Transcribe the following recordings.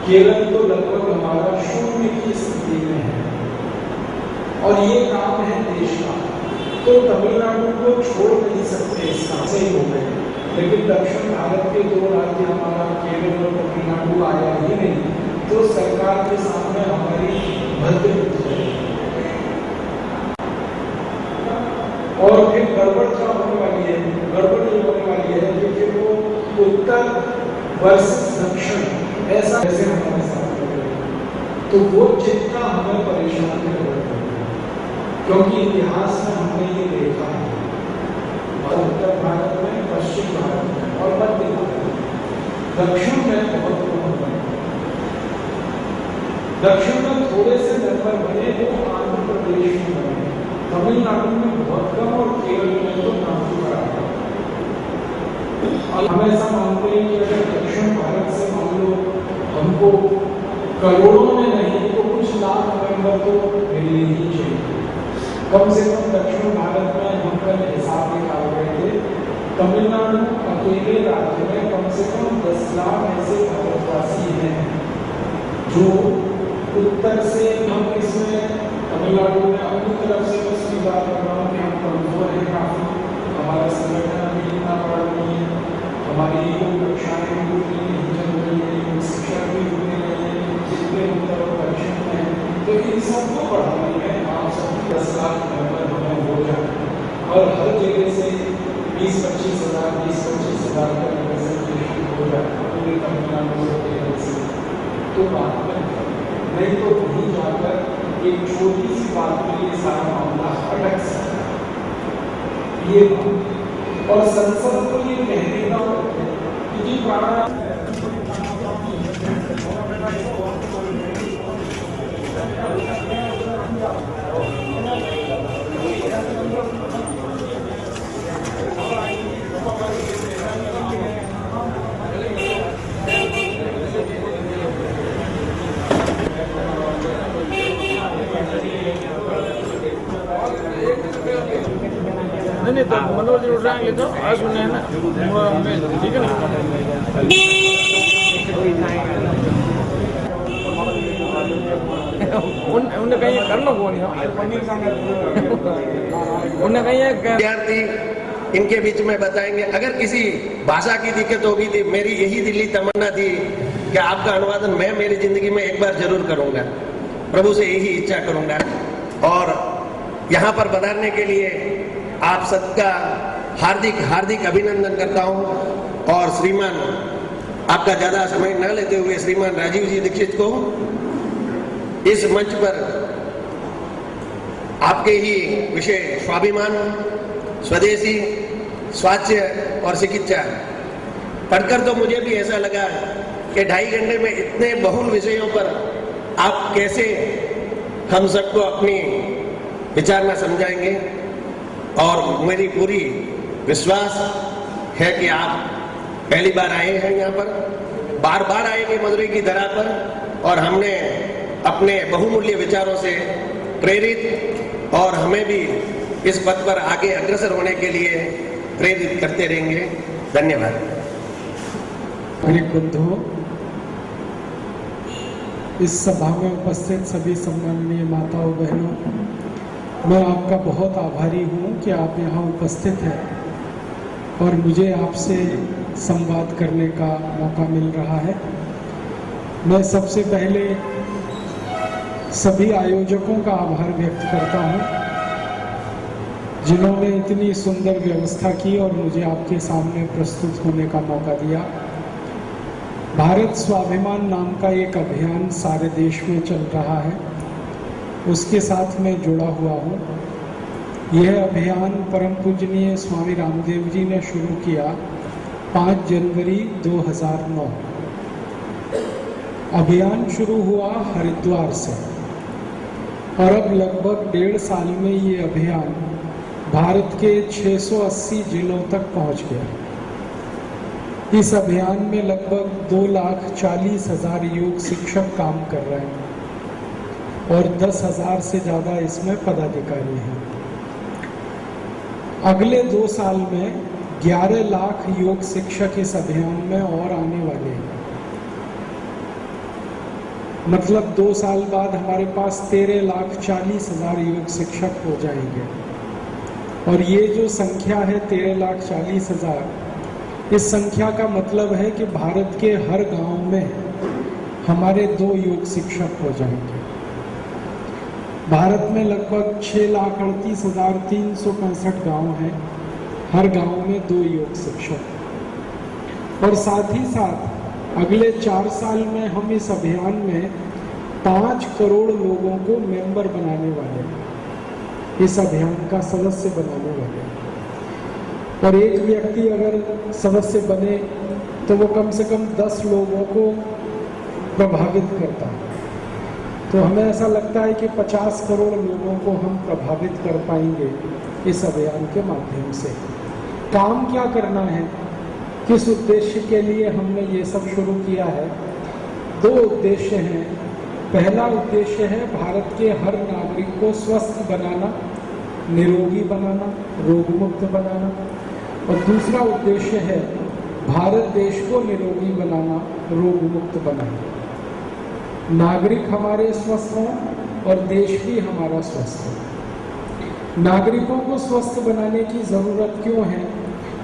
केरल तो लगभग हमारा 0 की स्थिति में है और ये काम है देश का, तो तमिलनाडु को छोड़ नहीं सकते, इस काम से ही हो गए। लेकिन दक्षिण भारत के 2 राज्य हमारा केरल और तमिलनाडु आया ही नहीं, तो सरकार के सामने हमारी भद्र है। और फिर गड़बड़ क्या होने वाली है, गड़बड़ ये होने वाली है क्योंकि वो उत्तर वर्सेस दक्षिण ऐसा कैसे हमारे साथ हो गया, तो वो चिंता हमें परेशान कर रही है, क्योंकि इतिहास में हमने ये देखा है उत्तर भारत में, पश्चिम भारत में और मध्य भारत में, दक्षिण में बहुत कम बने। दक्षिण में थोड़े से नंबर बने वो आंध्र प्रदेश में बने, तमिलनाडु में बहुत कम और केरल में तो नाम बड़ा है। हम ऐसा मानते हैं कि अगर दक्षिण भारत से मान लो हमको करोड़ों में नहीं तो कुछ लाख नंबर तो मिलने ही चाहिए। कम से कम दक्षिण भारत में हम कल हिसाब निकाल रहे थे, तमिलनाडु अकेले राज्य में कम से कम 10 लाख ऐसे भारतवासी हैं जो उत्तर से, हम इसमें तमिलनाडु में अपनी तरफ से बस की बात कर रहा हूँ कि हम कमजोर हैं काफी, हमारा संगठन अभी इतना बड़ा नहीं है, हमारी कक्षाएं भी नहीं चल रही है, शिक्षा भी होने रही है, जितने उत्तर और दक्षिण में, तो इन सबको बढ़ाने में आप सबकी 10 लाख नंबर हमें हो जाए और हर जगह से 20-25 हज़ार 20-25 हज़ार का रिप्रेजेंटेशन हो जाए पूरे तमिलनाडु और केरल से, तो बात में नहीं तो वहीं जाकर एक छोटी सी बात के लिए सारा मामला अटक सकता है। ये और संसद को ये कहने का क्योंकि प्राणायाम नहीं तो मनोज उठ रहे तो आज सुने हैं ना, ठीक है ना। उन्हें कहीं करना कौन उन्हें कहीं विद्यार्थी इनके बीच में बताएंगे। अगर किसी भाषा की दिक्कत होगी तो मेरी यही दिली तमन्ना थी कि आपका अनुवादन मैं मेरी जिंदगी में एक बार जरूर करूंगा, प्रभु से यही इच्छा करूंगा। और यहाँ पर पधारने के लिए आप सबका हार्दिक हार्दिक अभिनंदन करता हूं। और श्रीमान, आपका ज्यादा समय न लेते हुए श्रीमान राजीव जी दीक्षित को इस मंच पर आपके ही विषय स्वाभिमान, स्वदेशी, स्वास्थ्य और चिकित्सा पढ़कर तो मुझे भी ऐसा लगा कि 2.5 घंटे में इतने बहुल विषयों पर आप कैसे हम सबको अपनी विचारना समझाएंगे। और मेरी पूरी विश्वास है कि आप पहली बार आए हैं यहाँ पर, बार बार आएंगे मदुरई की धरा पर, और हमने अपने बहुमूल्य विचारों से प्रेरित और हमें भी इस पथ पर आगे अग्रसर होने के लिए प्रेरित करते रहेंगे। धन्यवाद। बंधुओं, इस सभा में उपस्थित सभी सम्माननीय माताओं बहनों, मैं आपका बहुत आभारी हूँ कि आप यहाँ उपस्थित हैं और मुझे आपसे संवाद करने का मौका मिल रहा है। मैं सबसे पहले सभी आयोजकों का आभार व्यक्त करता हूँ जिन्होंने इतनी सुंदर व्यवस्था की और मुझे आपके सामने प्रस्तुत होने का मौका दिया। भारत स्वाभिमान नाम का एक अभियान सारे देश में चल रहा है, उसके साथ मैं जुड़ा हुआ हूँ। यह अभियान परम पूजनीय स्वामी रामदेव जी ने शुरू किया 5 जनवरी 2009। अभियान शुरू हुआ हरिद्वार से और अब लगभग 1.5 साल में ये अभियान भारत के 680 जिलों तक पहुंच गया। इस अभियान में लगभग 2,40,000 योग शिक्षक काम कर रहे हैं और 10,000 से ज़्यादा इसमें पदाधिकारी हैं। अगले 2 साल में 11 लाख योग शिक्षक इस अभियान में और आने वाले हैं। मतलब 2 साल बाद हमारे पास 13,40,000 योग शिक्षक हो जाएंगे। और ये जो संख्या है 13,40,000, इस संख्या का मतलब है कि भारत के हर गांव में हमारे 2 योग शिक्षक हो जाएंगे। भारत में लगभग 6,38,365 गांव हैं, हर गांव में 2 योग शिक्षक। और साथ ही साथ अगले 4 साल में हम इस अभियान में 5 करोड़ लोगों को मेंबर बनाने वाले हैं, इस अभियान का सदस्य बनाने वाले हैं। और एक व्यक्ति अगर सदस्य बने तो वो कम से कम 10 लोगों को प्रभावित करता है। तो हमें ऐसा लगता है कि 50 करोड़ लोगों को हम प्रभावित कर पाएंगे इस अभियान के माध्यम से। काम क्या करना है, किस उद्देश्य के लिए हमने ये सब शुरू किया है? 2 उद्देश्य हैं। पहला उद्देश्य है भारत के हर नागरिक को स्वस्थ बनाना, निरोगी बनाना, रोगमुक्त बनाना। और दूसरा उद्देश्य है भारत देश को निरोगी बनाना, रोगमुक्त बनाना। नागरिक हमारे स्वस्थ हों और देश भी हमारा स्वस्थ हो। नागरिकों को स्वस्थ बनाने की ज़रूरत क्यों है?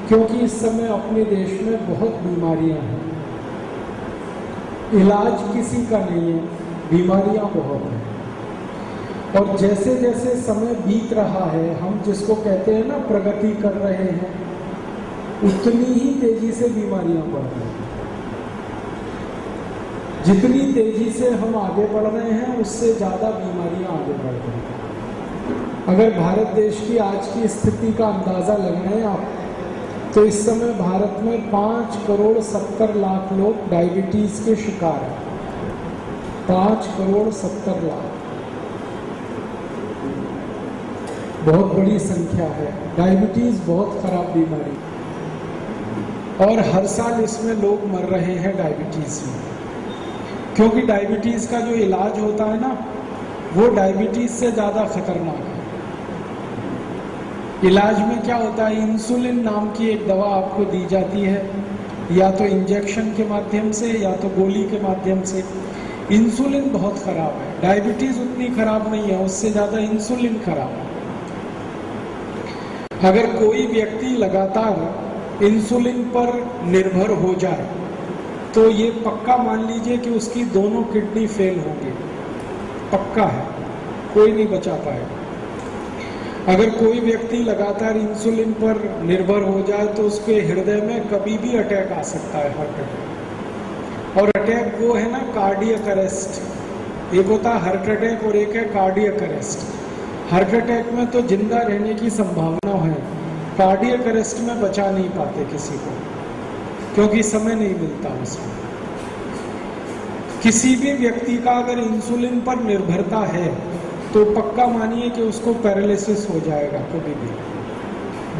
क्योंकि इस समय अपने देश में बहुत बीमारियां हैं, इलाज किसी का नहीं है, बीमारियां बहुत हैं। और जैसे जैसे समय बीत रहा है, हम जिसको कहते हैं ना प्रगति कर रहे हैं, उतनी ही तेजी से बीमारियां बढ़ रही हैं। जितनी तेजी से हम आगे बढ़ रहे हैं, उससे ज़्यादा बीमारियां आगे बढ़ रही हैं। अगर भारत देश की आज की स्थिति का अंदाज़ा लगाएं आप, तो इस समय भारत में 5,70,00,000 लोग डायबिटीज़ के शिकार हैं। 5,70,00,000 बहुत बड़ी संख्या है। डायबिटीज़ बहुत खराब बीमारी, और हर साल इसमें लोग मर रहे हैं डायबिटीज़ में। क्योंकि डायबिटीज़ का जो इलाज होता है ना, वो डायबिटीज़ से ज़्यादा खतरनाक है। इलाज में क्या होता है, इंसुलिन नाम की एक दवा आपको दी जाती है, या तो इंजेक्शन के माध्यम से या तो गोली के माध्यम से। इंसुलिन बहुत खराब है, डायबिटीज़ उतनी खराब नहीं है, उससे ज़्यादा इंसुलिन खराब है। अगर कोई व्यक्ति लगातार इंसुलिन पर निर्भर हो जाए तो ये पक्का मान लीजिए कि उसकी दोनों किडनी फेल होंगी, पक्का है, कोई नहीं बचा पाएगा। अगर कोई व्यक्ति लगातार इंसुलिन पर निर्भर हो जाए तो उसके हृदय में कभी भी अटैक आ सकता है, हार्ट अटैक। और अटैक वो है ना कार्डियक अरेस्ट, एक होता है हार्ट अटैक और एक है कार्डियक अरेस्ट। हार्ट अटैक में तो जिंदा रहने की संभावना है, कार्डियक अरेस्ट में बचा नहीं पाते किसी को, क्योंकि समय नहीं मिलता उसमें। किसी भी व्यक्ति का अगर इंसुलिन पर निर्भरता है तो पक्का मानिए कि उसको पैरालिसिस हो जाएगा, कभी भी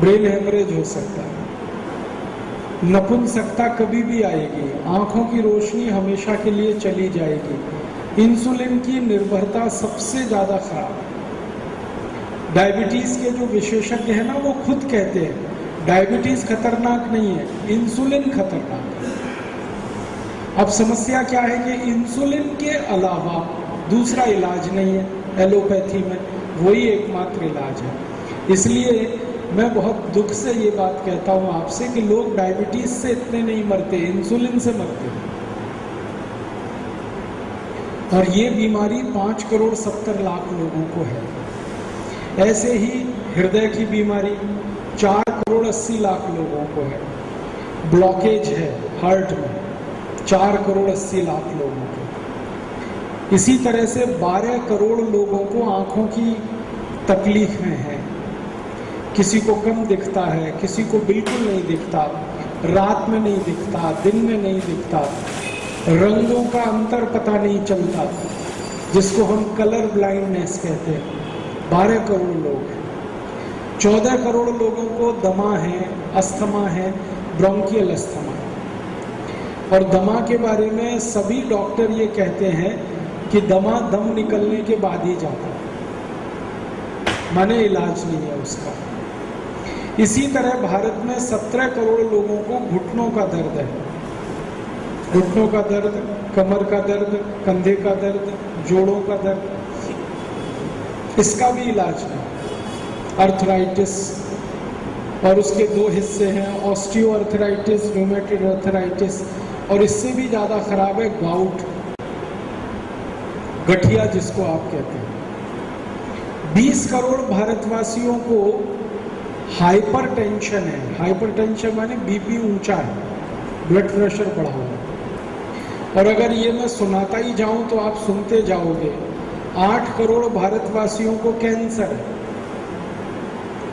ब्रेन हेमरेज हो सकता है, नपुंसकता कभी भी आएगी, आंखों की रोशनी हमेशा के लिए चली जाएगी। इंसुलिन की निर्भरता सबसे ज़्यादा खराब है। डायबिटीज़ के जो विशेषज्ञ हैं ना, वो खुद कहते हैं डायबिटीज़ खतरनाक नहीं है, इंसुलिन खतरनाक है। अब समस्या क्या है कि इंसुलिन के अलावा दूसरा इलाज नहीं है एलोपैथी में, वही एकमात्र इलाज है। इसलिए मैं बहुत दुख से ये बात कहता हूँ आपसे कि लोग डायबिटीज़ से इतने नहीं मरते, इंसुलिन से मरते हैं। और ये बीमारी 5,70,00,000 लोगों को है। ऐसे ही हृदय की बीमारी 4,80,00,000 लोगों को है। ब्लॉकेज है हार्ट में 4,80,00,000 लोगों को। इसी तरह से 12 करोड़ लोगों को आंखों की तकलीफ में है। किसी को कम दिखता है, किसी को बिल्कुल नहीं दिखता, रात में नहीं दिखता, दिन में नहीं दिखता, रंगों का अंतर पता नहीं चलता, जिसको हम कलर ब्लाइंडनेस कहते हैं। 12 करोड़ लोग हैं। 14 करोड़ लोगों को दमा है, अस्थमा है, ब्रोंकियल अस्थमा। और दमा के बारे में सभी डॉक्टर ये कहते हैं कि दमा दम निकलने के बाद ही जाता है, माने इलाज नहीं है उसका। इसी तरह भारत में 17 करोड़ लोगों को घुटनों का दर्द है। घुटनों का दर्द, कमर का दर्द, कंधे का दर्द, जोड़ों का दर्द, इसका भी इलाज है। अर्थराइटिस, और उसके दो हिस्से हैं, ऑस्टियो अर्थराइटिस, रूमेटॉइड अर्थराइटिस, और इससे भी ज़्यादा खराब है गाउट, गठिया जिसको आप कहते हैं। 20 करोड़ भारतवासियों को हाइपरटेंशन है। हाइपरटेंशन माने बीपी ऊंचा है, ब्लड प्रेशर बढ़ा हुआ है। और अगर ये मैं सुनाता ही जाऊं तो आप सुनते जाओगे। 8 करोड़ भारतवासियों को कैंसर है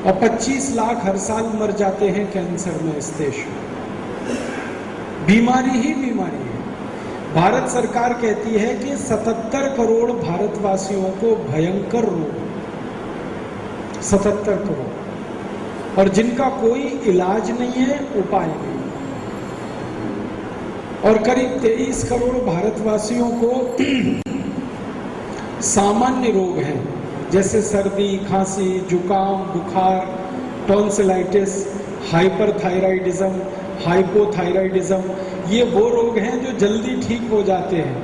और 25 लाख हर साल मर जाते हैं कैंसर में इस देश में। बीमारी ही बीमारी है। भारत सरकार कहती है कि 77 करोड़ भारतवासियों को भयंकर रोग, 77 करोड़, और जिनका कोई इलाज नहीं है, उपाय नहीं। और करीब 23 करोड़ भारतवासियों को सामान्य रोग हैं, जैसे सर्दी, खांसी, जुकाम, बुखार, टॉन्सिलाइटिस, हाइपरथायराइडिज्म, हाइपोथायराइडिज्म। ये वो रोग हैं जो जल्दी ठीक हो जाते हैं,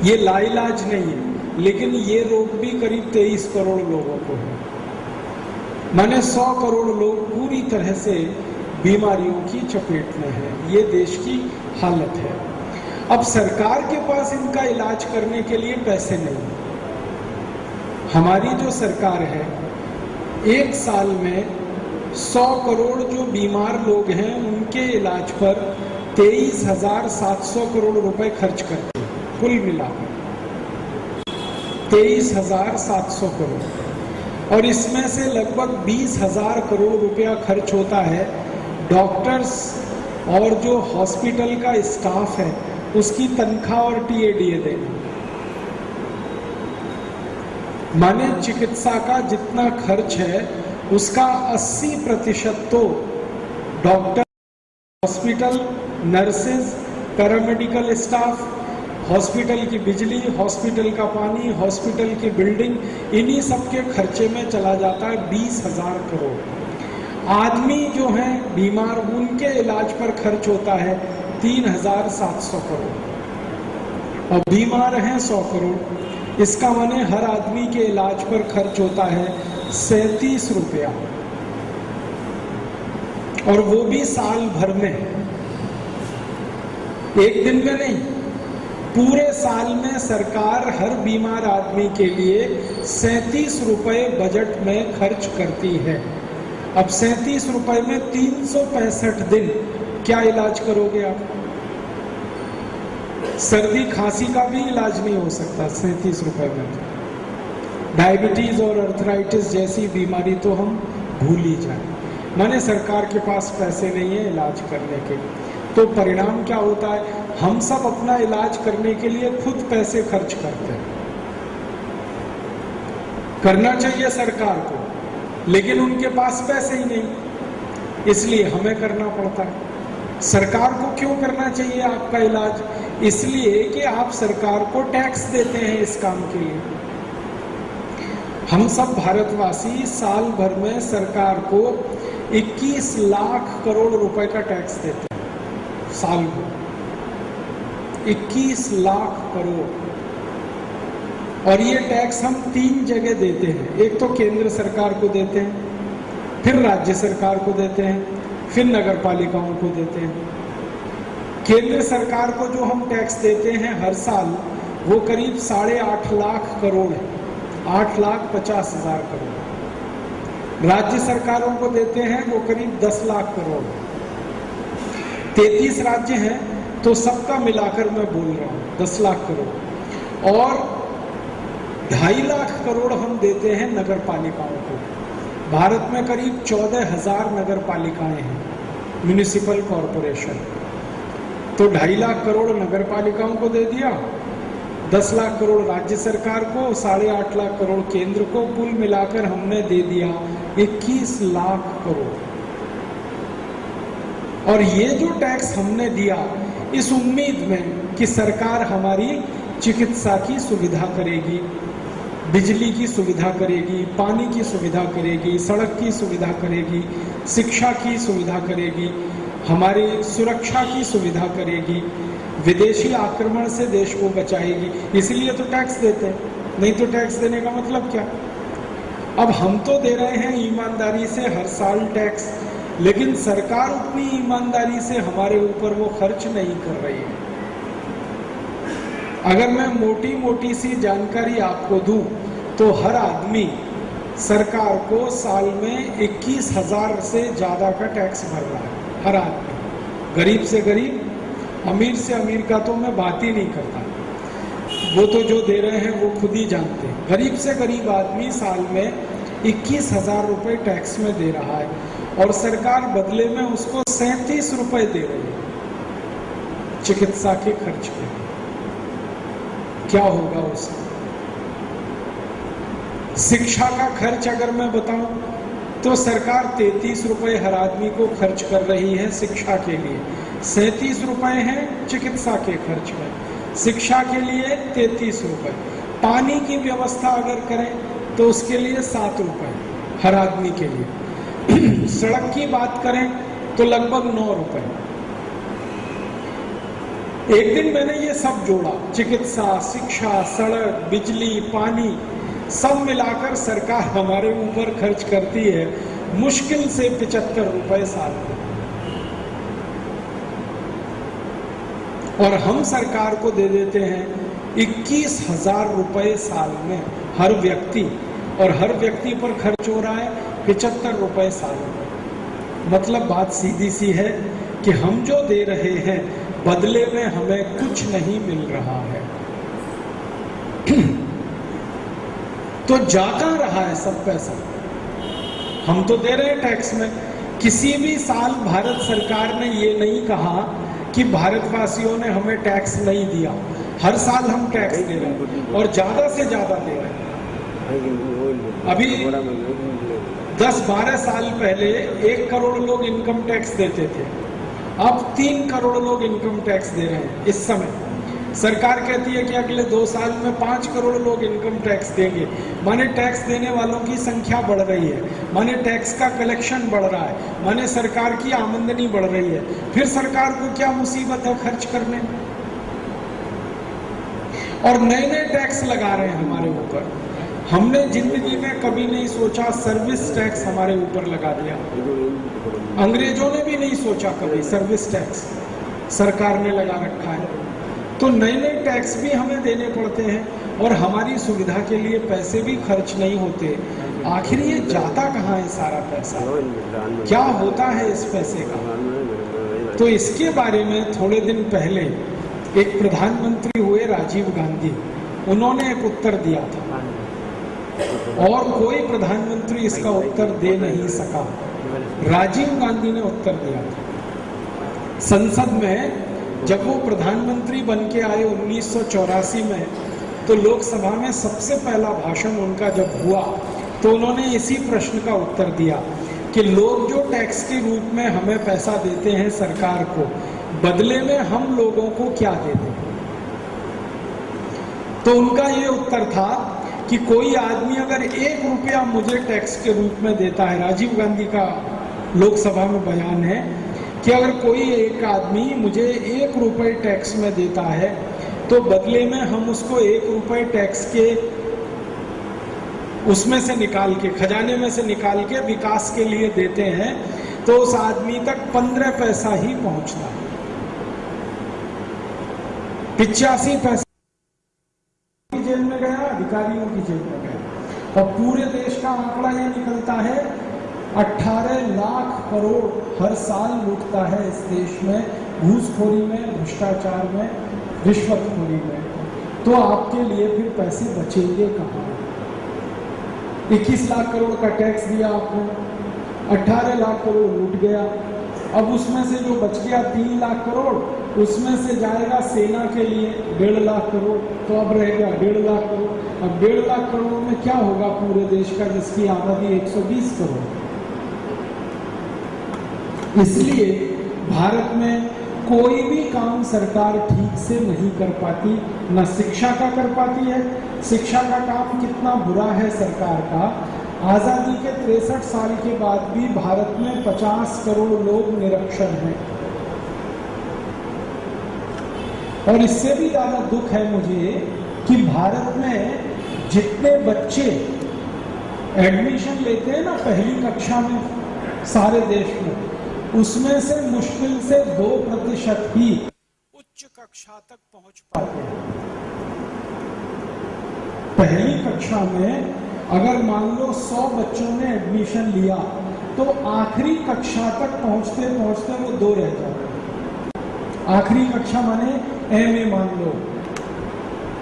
ये लाइलाज नहीं है, लेकिन ये रोग भी करीब 23 करोड़ लोगों को है। माने 100 करोड़ लोग पूरी तरह से बीमारियों की चपेट में है। ये देश की हालत है। अब सरकार के पास इनका इलाज करने के लिए पैसे नहीं। हमारी जो सरकार है, एक साल में 100 करोड़ जो बीमार लोग हैं उनके इलाज पर 23,700 करोड़ रुपए खर्च करते हैं, कुल मिलाकर 23,700 करोड़। और इसमें से लगभग 20,000 करोड़ रुपया खर्च होता है डॉक्टर्स और जो हॉस्पिटल का स्टाफ है उसकी तनख्वाह और टीएडीए देना। माने चिकित्सा का जितना खर्च है उसका 80% तो doctor, hospital, nurses, paramedical staff, hospital की बिजली, हॉस्पिटल का पानी, हॉस्पिटल की बिल्डिंग, इन्हीं सब के खर्चे में चला जाता है 20,000 करोड़। आदमी जो हैं बीमार, उनके इलाज पर खर्च होता है 3,700 करोड़, और बीमार हैं 100 करोड़। इसका माने हर आदमी के इलाज पर खर्च होता है 37 रुपया, और वो भी साल भर में, एक दिन में नहीं, पूरे साल में सरकार हर बीमार आदमी के लिए 37 रुपए बजट में खर्च करती है। अब 37 रुपए में 365 दिन क्या इलाज करोगे आप? सर्दी खांसी का भी इलाज नहीं हो सकता 37 रुपए में। डायबिटीज और अर्थराइटिस जैसी बीमारी तो हम भूल ही जाए। माने सरकार के पास पैसे नहीं है इलाज करने के, तो परिणाम क्या होता है? हम सब अपना इलाज करने के लिए खुद पैसे खर्च करते हैं। करना चाहिए सरकार को, लेकिन उनके पास पैसे ही नहीं, इसलिए हमें करना पड़ता है। सरकार को क्यों करना चाहिए आपका इलाज? इसलिए कि आप सरकार को टैक्स देते हैं इस काम के लिए। हम सब भारतवासी साल भर में सरकार को 21 लाख करोड़ रुपए का टैक्स देते हैं साल में, 21 लाख करोड़। और ये टैक्स हम 3 जगह देते हैं। एक तो केंद्र सरकार को देते हैं, फिर राज्य सरकार को देते हैं, फिर नगर पालिकाओं को देते हैं। केंद्र सरकार को जो हम टैक्स देते हैं हर साल, वो करीब 8.5 लाख करोड़ है, 8,50,000 करोड़। राज्य सरकारों को देते हैं वो करीब 10 लाख करोड़। 33 राज्य हैं, तो सबका मिलाकर मैं बोल रहा हूँ 10 लाख करोड़। और 2.5 लाख करोड़ हम देते हैं नगर पालिकाओं को। भारत में करीब 14,000 नगर पालिकाएं हैं, म्यूनिसिपल कॉरपोरेशन। तो 2.5 लाख करोड़ नगर पालिकाओं को दे दिया, 10 लाख करोड़ राज्य सरकार को, 8.5 लाख करोड़ केंद्र को, कुल मिलाकर हमने दे दिया 21 लाख करोड़। और ये जो टैक्स हमने दिया इस उम्मीद में कि सरकार हमारी चिकित्सा की सुविधा करेगी, बिजली की सुविधा करेगी, पानी की सुविधा करेगी, सड़क की सुविधा करेगी, शिक्षा की सुविधा करेगी, हमारी सुरक्षा की सुविधा करेगी, विदेशी आक्रमण से देश को बचाएगी। इसलिए तो टैक्स देते हैं, नहीं तो टैक्स देने का मतलब क्या। अब हम तो दे रहे हैं ईमानदारी से हर साल टैक्स, लेकिन सरकार उतनी ईमानदारी से हमारे ऊपर वो खर्च नहीं कर रही है। अगर मैं मोटी मोटी सी जानकारी आपको दूं तो हर आदमी सरकार को साल में 21,000 से ज़्यादा का टैक्स भर रहा है, हर आदमी। गरीब से गरीब, अमीर से अमीर का तो मैं बात ही नहीं करता, वो तो जो दे रहे हैं वो खुद ही जानते हैं। गरीब से गरीब आदमी साल में 21,000 रुपये टैक्स में दे रहा है, और सरकार बदले में उसको 37 रुपये दे रही है चिकित्सा के खर्च के। क्या होगा उसका? शिक्षा का खर्च अगर मैं बताऊं तो सरकार 33 रुपये हर आदमी को खर्च कर रही है शिक्षा के लिए, 37 रुपये हैं चिकित्सा के खर्च में, शिक्षा के लिए 33 रुपये। पानी की व्यवस्था अगर करें तो उसके लिए 7 रुपये हर आदमी के लिए। सड़क की बात करें तो लगभग 9 रुपये। एक दिन मैंने ये सब जोड़ा, चिकित्सा, शिक्षा, सड़क, बिजली, पानी, सब मिलाकर सरकार हमारे ऊपर खर्च करती है मुश्किल से 75 रुपये साल में, और हम सरकार को दे देते हैं 21,000 रुपये साल में हर व्यक्ति, और हर व्यक्ति पर खर्च हो रहा है 75 रुपये साल में। मतलब बात सीधी सी है कि हम जो दे रहे हैं बदले में हमें कुछ नहीं मिल रहा है। तो जा कहां रहा है सब पैसा? हम तो दे रहे हैं टैक्स में। किसी भी साल भारत सरकार ने ये नहीं कहा कि भारतवासियों ने हमें टैक्स नहीं दिया। हर साल हम टैक्स दे रहे हैं और ज्यादा से ज्यादा दे रहे हैं। अभी 10-12 साल पहले 1 करोड़ लोग इनकम टैक्स देते थे, अब 3 करोड़ लोग इनकम टैक्स दे रहे हैं इस समय। सरकार कहती है कि अगले 2 साल में 5 करोड़ लोग इनकम टैक्स देंगे। माने टैक्स देने वालों की संख्या बढ़ रही है, माने टैक्स का कलेक्शन बढ़ रहा है, माने सरकार की आमदनी बढ़ रही है। फिर सरकार को क्या मुसीबत है खर्च करने? और नए नए टैक्स लगा रहे हैं हमारे ऊपर। हमने जिंदगी में कभी नहीं सोचा सर्विस टैक्स हमारे ऊपर लगा दिया। अंग्रेजों ने भी नहीं सोचा कभी सर्विस टैक्स सरकार ने लगा रखा है। तो नए नए टैक्स भी हमें देने पड़ते हैं और हमारी सुविधा के लिए पैसे भी खर्च नहीं होते। आखिर ये जाता कहाँ है सारा पैसा? क्या होता है इस पैसे का? तो इसके बारे में थोड़े दिन पहले एक प्रधानमंत्री हुए राजीव गांधी, उन्होंने एक उत्तर दिया था और कोई प्रधानमंत्री इसका उत्तर दे नहीं सका। राजीव गांधी ने उत्तर दिया था संसद में। जब वो प्रधानमंत्री बन के आए 1984 में, तो लोकसभा में सबसे पहला भाषण उनका जब हुआ तो उन्होंने इसी प्रश्न का उत्तर दिया कि लोग जो टैक्स के रूप में हमें पैसा देते हैं सरकार को, बदले में हम लोगों को क्या देते हैं। तो उनका ये उत्तर था कि कोई आदमी अगर 1 रुपया मुझे टैक्स के रूप में देता है, राजीव गांधी का लोकसभा में बयान है कि अगर कोई एक आदमी मुझे 1 रुपये टैक्स में देता है तो बदले में हम उसको 1 रुपये टैक्स के उसमें से निकाल के, खजाने में से निकाल के विकास के लिए देते हैं, तो उस आदमी तक 15 पैसा ही पहुंचता है। 85 पैसा की जेब में गया, अधिकारियों की जेब में गया। और पूरे देश का आंकड़ा ये निकलता है 18 लाख करोड़ हर साल लूटता है इस देश में, घूसखोरी में, भ्रष्टाचार में, रिश्वतखोरी में। तो आपके लिए फिर पैसे बचेंगे कहाँ? 21 लाख करोड़ का टैक्स दिया आपने, 18 लाख करोड़ लूट गया। अब उसमें से जो बच गया 3 लाख करोड़, उसमें से जाएगा सेना के लिए 1.5 लाख करोड़, तो अब रह गया 1.5 लाख करोड़। अब 1.5 लाख करोड़ में क्या होगा पूरे देश का, जिसकी आबादी 120 करोड़। इसलिए भारत में कोई भी काम सरकार ठीक से नहीं कर पाती, न शिक्षा का कर पाती है। शिक्षा का काम कितना बुरा है सरकार का, आज़ादी के 63 साल के बाद भी भारत में 50 करोड़ लोग निरक्षर हैं। और इससे भी ज़्यादा दुख है मुझे कि भारत में जितने बच्चे एडमिशन लेते हैं ना पहली कक्षा में सारे देश में, उसमें से मुश्किल से 2% ही उच्च कक्षा तक पहुंच पाते हैं। पहली कक्षा में अगर मान लो 100 बच्चों ने एडमिशन लिया तो आखिरी कक्षा तक पहुंचते पहुंचते वो 2 रह जाते हैं। आखिरी कक्षा माने एमए मान लो,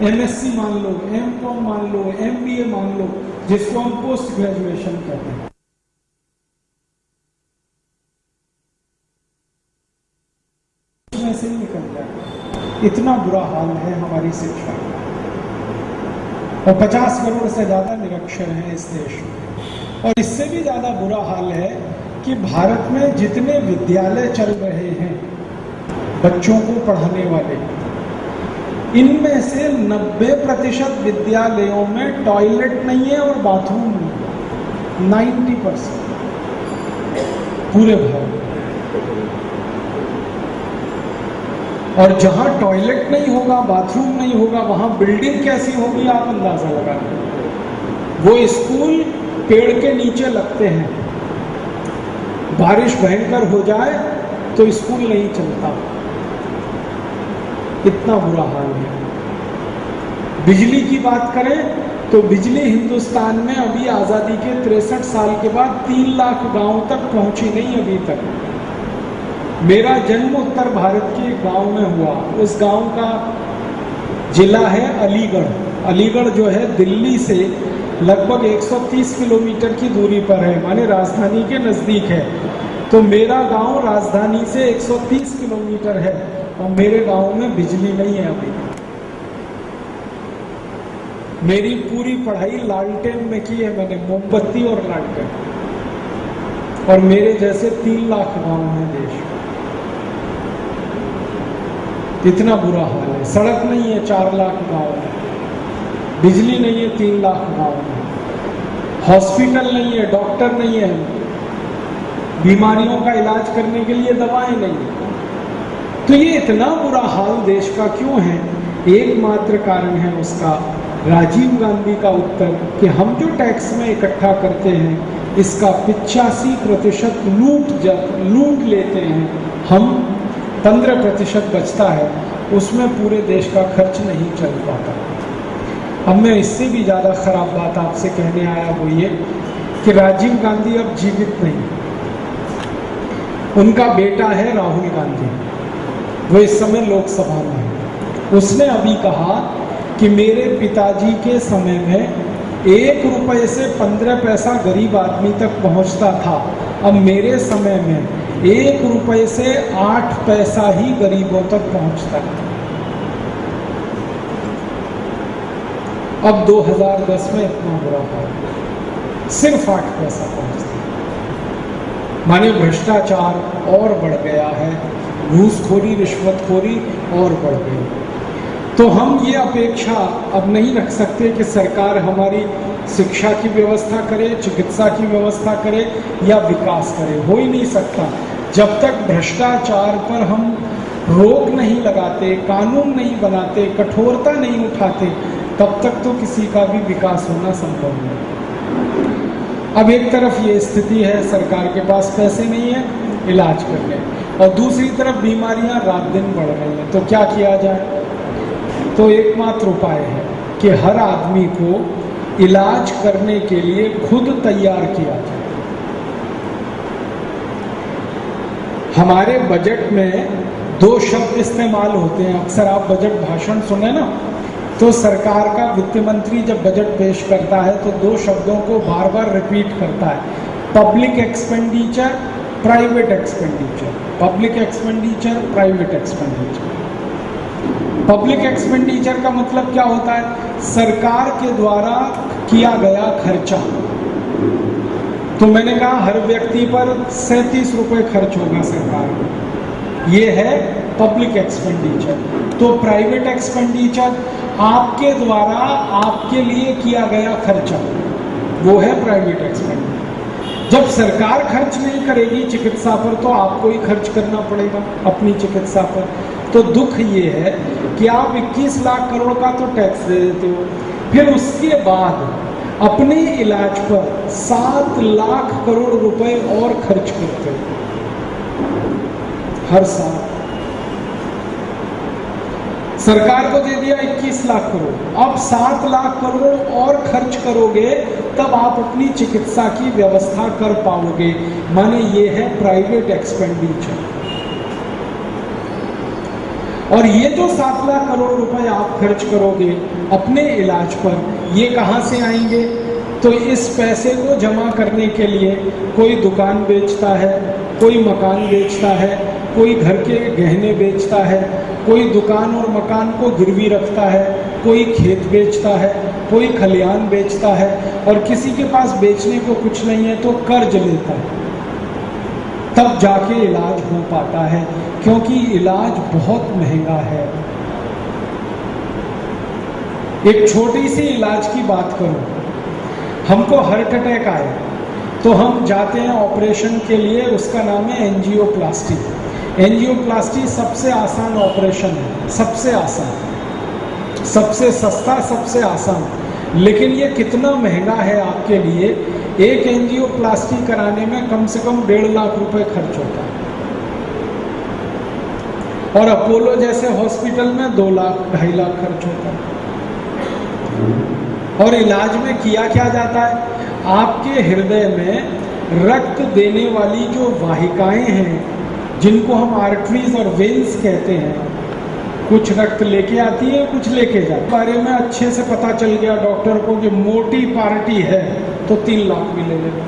एमएससी मान लो, एमकॉम मान लो, एमबीए मान लो, जिसको हम पोस्ट ग्रेजुएशन कहते हैं। उसमें से ही निकल जाए। इतना बुरा हाल है हमारी शिक्षा का। और 50 करोड़ से ज्यादा निरक्षर हैं इस देश में। और इससे भी ज्यादा बुरा हाल है कि भारत में जितने विद्यालय चल रहे हैं बच्चों को पढ़ाने वाले, इनमें से 90% विद्यालयों में टॉयलेट नहीं है और बाथरूम नहीं है। 90% पूरे भारत। और जहां टॉयलेट नहीं होगा, बाथरूम नहीं होगा, वहां बिल्डिंग कैसी होगी आप अंदाजा लगा लो। वो स्कूल पेड़ के नीचे लगते हैं, बारिश भयंकर हो जाए तो स्कूल नहीं चलता। इतना बुरा हाल है। बिजली की बात करें तो बिजली हिंदुस्तान में अभी आज़ादी के 63 साल के बाद 3 लाख गांव तक पहुंची नहीं अभी तक। मेरा जन्म उत्तर भारत के एक गांव में हुआ। उस गांव का जिला है अलीगढ़। अलीगढ़ जो है दिल्ली से लगभग 130 किलोमीटर की दूरी पर है, माने राजधानी के नज़दीक है। तो मेरा गांव राजधानी से 130 किलोमीटर है और मेरे गांव में बिजली नहीं है अभी। मेरी पूरी पढ़ाई लालटेन में की है मैंने, मोमबत्ती और लालटेन। और मेरे जैसे 3 लाख गांव हैं देश। इतना बुरा हाल है। सड़क नहीं है 4 लाख गांव में, बिजली नहीं है 3 लाख गांव में, हॉस्पिटल नहीं है, डॉक्टर नहीं है, बीमारियों का इलाज करने के लिए दवाएं नहीं है। तो ये इतना बुरा हाल देश का क्यों है? एकमात्र कारण है उसका राजीव गांधी का उत्तर कि हम जो टैक्स में इकट्ठा करते हैं इसका 85% लूट लेते हैं हम, 15% बचता है, उसमें पूरे देश का खर्च नहीं चल पाता। अब मैं इससे भी ज़्यादा खराब बात आपसे कहने आया वो ये कि राजीव गांधी अब जीवित नहीं। उनका बेटा है राहुल गांधी, वो इस समय लोकसभा में है। उसने अभी कहा कि मेरे पिताजी के समय में 1 रुपये से 15 पैसा गरीब आदमी तक पहुंचता था, अब मेरे समय में 1 रुपये से 8 पैसा ही गरीबों तक पहुंचता है। अब 2010 में इतना बुरा हाल, सिर्फ 8 पैसा पहुंचता है। माने भ्रष्टाचार और बढ़ गया है, घूसखोरी रिश्वतखोरी और बढ़ गई। तो हम ये अपेक्षा अब नहीं रख सकते कि सरकार हमारी शिक्षा की व्यवस्था करे, चिकित्सा की व्यवस्था करे या विकास करे। हो ही नहीं सकता जब तक भ्रष्टाचार पर हम रोक नहीं लगाते, कानून नहीं बनाते, कठोरता नहीं उठाते, तब तक तो किसी का भी विकास होना संभव नहीं। अब एक तरफ ये स्थिति है, सरकार के पास पैसे नहीं है इलाज करने, और दूसरी तरफ बीमारियां रात दिन बढ़ रही हैं। तो क्या किया जाए? तो एकमात्र उपाय है कि हर आदमी को इलाज करने के लिए खुद तैयार किया जाए। हमारे बजट में 2 शब्द इस्तेमाल होते हैं। अक्सर आप बजट भाषण सुने ना, तो सरकार का वित्त मंत्री जब बजट पेश करता है तो 2 शब्दों को बार बार रिपीट करता है, public expenditure, private expenditure. Public expenditure, private expenditure. Public expenditure का मतलब क्या होता है? सरकार के द्वारा किया गया खर्चा। तो मैंने कहा हर व्यक्ति पर 37 रुपए खर्च होगा सरकार को, ये है पब्लिक एक्सपेंडिचर। तो प्राइवेट एक्सपेंडिचर आपके द्वारा आपके लिए किया गया खर्चा, वो है प्राइवेट एक्सपेंडिचर। जब सरकार खर्च नहीं करेगी चिकित्सा पर तो आपको ही खर्च करना पड़ेगा अपनी चिकित्सा पर। तो दुख ये है कि आप 21 लाख करोड़ का तो टैक्स दे देते हो, फिर उसके बाद अपने इलाज पर 7 लाख करोड़ रुपए और खर्च करते हो हर साल। सरकार को दे दिया 21 लाख करोड़, अब 7 लाख करोड़ और खर्च करोगे तब आप अपनी चिकित्सा की व्यवस्था कर पाओगे। माने ये है प्राइवेट एक्सपेंडिचर। और ये जो 7 लाख करोड़ रुपए आप खर्च करोगे अपने इलाज पर, ये कहाँ से आएंगे? तो इस पैसे को जमा करने के लिए कोई दुकान बेचता है, कोई मकान बेचता है, कोई घर के गहने बेचता है, कोई दुकान और मकान को गिरवी रखता है, कोई खेत बेचता है, कोई खलिहान बेचता है, और किसी के पास बेचने को कुछ नहीं है तो कर्ज लेता है, तब जाके इलाज हो पाता है, क्योंकि इलाज बहुत महंगा है। एक छोटी सी इलाज की बात करूं, हमको हार्ट अटैक आए तो हम जाते हैं ऑपरेशन के लिए, उसका नाम है एंजियोप्लास्टी। एंजियोप्लास्टी सबसे आसान ऑपरेशन है, सबसे आसान, सबसे सस्ता, सबसे आसान। लेकिन ये कितना महंगा है आपके लिए। एक एंजियोप्लास्टी कराने में कम से कम 1.5 लाख रुपए खर्च होता है, और अपोलो जैसे हॉस्पिटल में 2 लाख 2.5 लाख खर्च होता है। और इलाज में किया क्या जाता है? आपके हृदय में रक्त देने वाली जो वाहिकाएं हैं, जिनको हम आर्टरीज और वेन्स कहते हैं, कुछ रक्त लेके आती है, कुछ लेके जाती है। बारे में अच्छे से पता चल गया डॉक्टर को कि मोटी पार्टी है तो 3 लाख भी ले लेगा।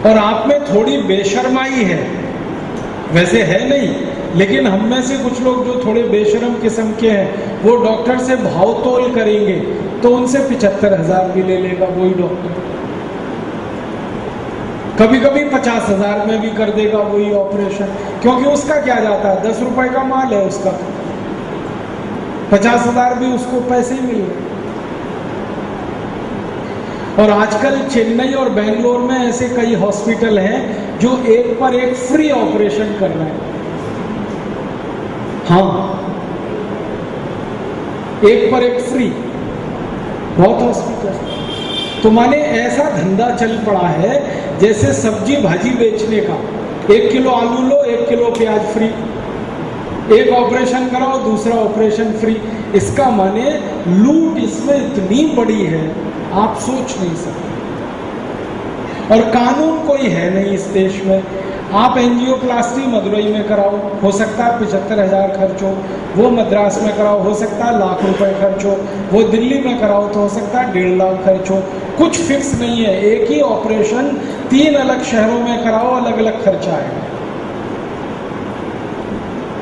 और आप में थोड़ी बेशर्माई है, वैसे है नहीं, लेकिन हम में से कुछ लोग जो थोड़े बेशर्म किस्म के हैं, वो डॉक्टर से भाव तोल करेंगे तो उनसे 75,000 भी ले लेगा वही डॉक्टर। कभी कभी 50,000 में भी कर देगा वही ऑपरेशन, क्योंकि उसका क्या जाता है, 10 रुपए का माल है उसका, 50,000 भी उसको पैसे ही मिल रहे। और आजकल चेन्नई और बेंगलोर में ऐसे कई हॉस्पिटल हैं जो एक पर एक फ्री ऑपरेशन कर रहे हैं। हाँ, एक पर एक फ्री, बहुत हॉस्पिटल। तो माने ऐसा धंधा चल पड़ा है जैसे सब्जी भाजी बेचने का। 1 किलो आलू लो, 1 किलो प्याज फ्री, एक ऑपरेशन कराओ, दूसरा ऑपरेशन फ्री। इसका माने लूट इसमें इतनी बड़ी है आप सोच नहीं सकते। और कानून कोई है नहीं इस देश में। आप एंजियोप्लास्टी मदुरई में कराओ, हो सकता है 75,000 खर्च हो, वो मद्रास में कराओ, हो सकता है लाख रुपए खर्च हो, वो दिल्ली में कराओ तो हो सकता है 1.5 लाख खर्च हो। कुछ फिक्स नहीं है। एक ही ऑपरेशन 3 अलग शहरों में कराओ, अलग अलग खर्चा आएगा।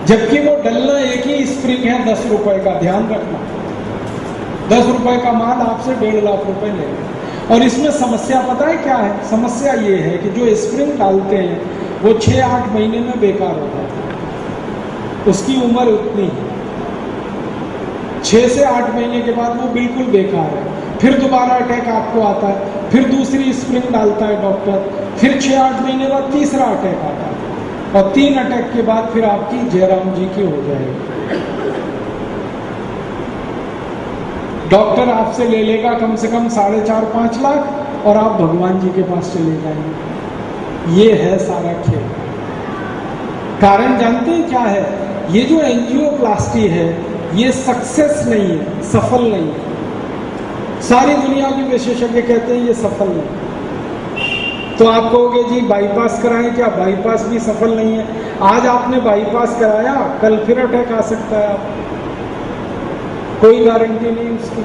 जबकि वो डलना एक ही स्प्रिंग है 10 रुपए का, ध्यान रखना। 10 रुपए का माल आपसे 1.5 लाख रुपए लेगा। और इसमें समस्या पता है क्या है? समस्या ये है कि जो स्प्रिंग डालते हैं वो 6-8 महीने में बेकार हो जाता है, उसकी उम्र उतनी है, 6 से 8 महीने के बाद वो बिल्कुल बेकार है। फिर दोबारा अटैक आपको आता है, फिर दूसरी स्प्रिंग डालता है डॉक्टर, फिर 6-8 महीने बाद तीसरा अटैक आता है, और 3 अटैक के बाद फिर आपकी जयराम जी की हो जाएगी। डॉक्टर आपसे ले लेगा कम से कम 4.5-5 लाख, और आप भगवान जी के पास चले जाएंगे। ये है सारा खेल। कारण जानते हैं क्या है? ये जो एंजियोप्लास्टी है ये सक्सेस नहीं है, सफल नहीं है। सारी दुनिया के विशेषज्ञ कहते हैं ये सफल नहीं। तो आप कहोगे जी बाईपास कराएं क्या? बाईपास भी सफल नहीं है। आज आपने बाईपास कराया, कल फिर अटैक आ सकता है आपको, कोई गारंटी नहीं उसकी।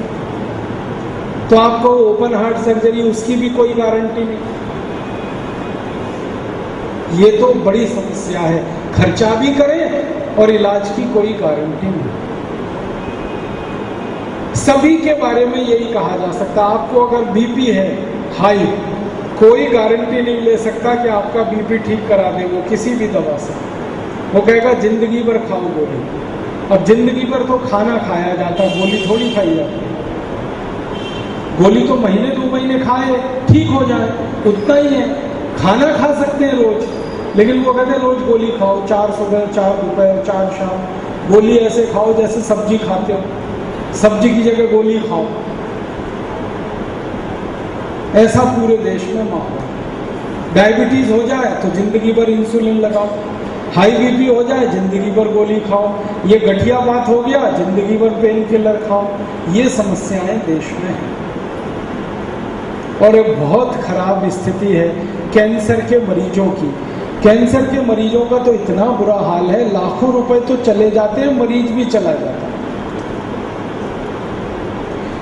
तो आपको ओपन हार्ट सर्जरी, उसकी भी कोई गारंटी नहीं। ये तो बड़ी समस्या है। खर्चा भी करें और इलाज की कोई गारंटी नहीं। सभी के बारे में यही कहा जा सकता। आपको अगर बीपी है हाई, कोई गारंटी नहीं ले सकता कि आपका बीपी ठीक करा दे वो किसी भी दवा से। वो कहेगा जिंदगी भर खाओ गोली। अब जिंदगी भर तो खाना खाया जाता, गोली थोड़ी खाई जाती। गोली तो महीने 2 महीने खाए ठीक हो जाए, उतना ही है। खाना खा सकते हैं रोज, लेकिन वो कहते हैं रोज गोली खाओ, 4 सुबह 4 दोपहर 4 शाम। गोली ऐसे खाओ जैसे सब्जी खाते हो, सब्जी की जगह गोली खाओ। ऐसा पूरे देश में माहौल। डायबिटीज हो जाए तो जिंदगी भर इंसुलिन लगाओ, हाई बीपी हो जाए जिंदगी भर गोली खाओ, ये गठिया बात हो गया जिंदगी भर पेन किलर खाओ। ये समस्याएं देश में हैं और एक बहुत खराब स्थिति है कैंसर के मरीजों की। कैंसर के मरीजों का तो इतना बुरा हाल है, लाखों रुपए तो चले जाते हैं, मरीज भी चला जाता है।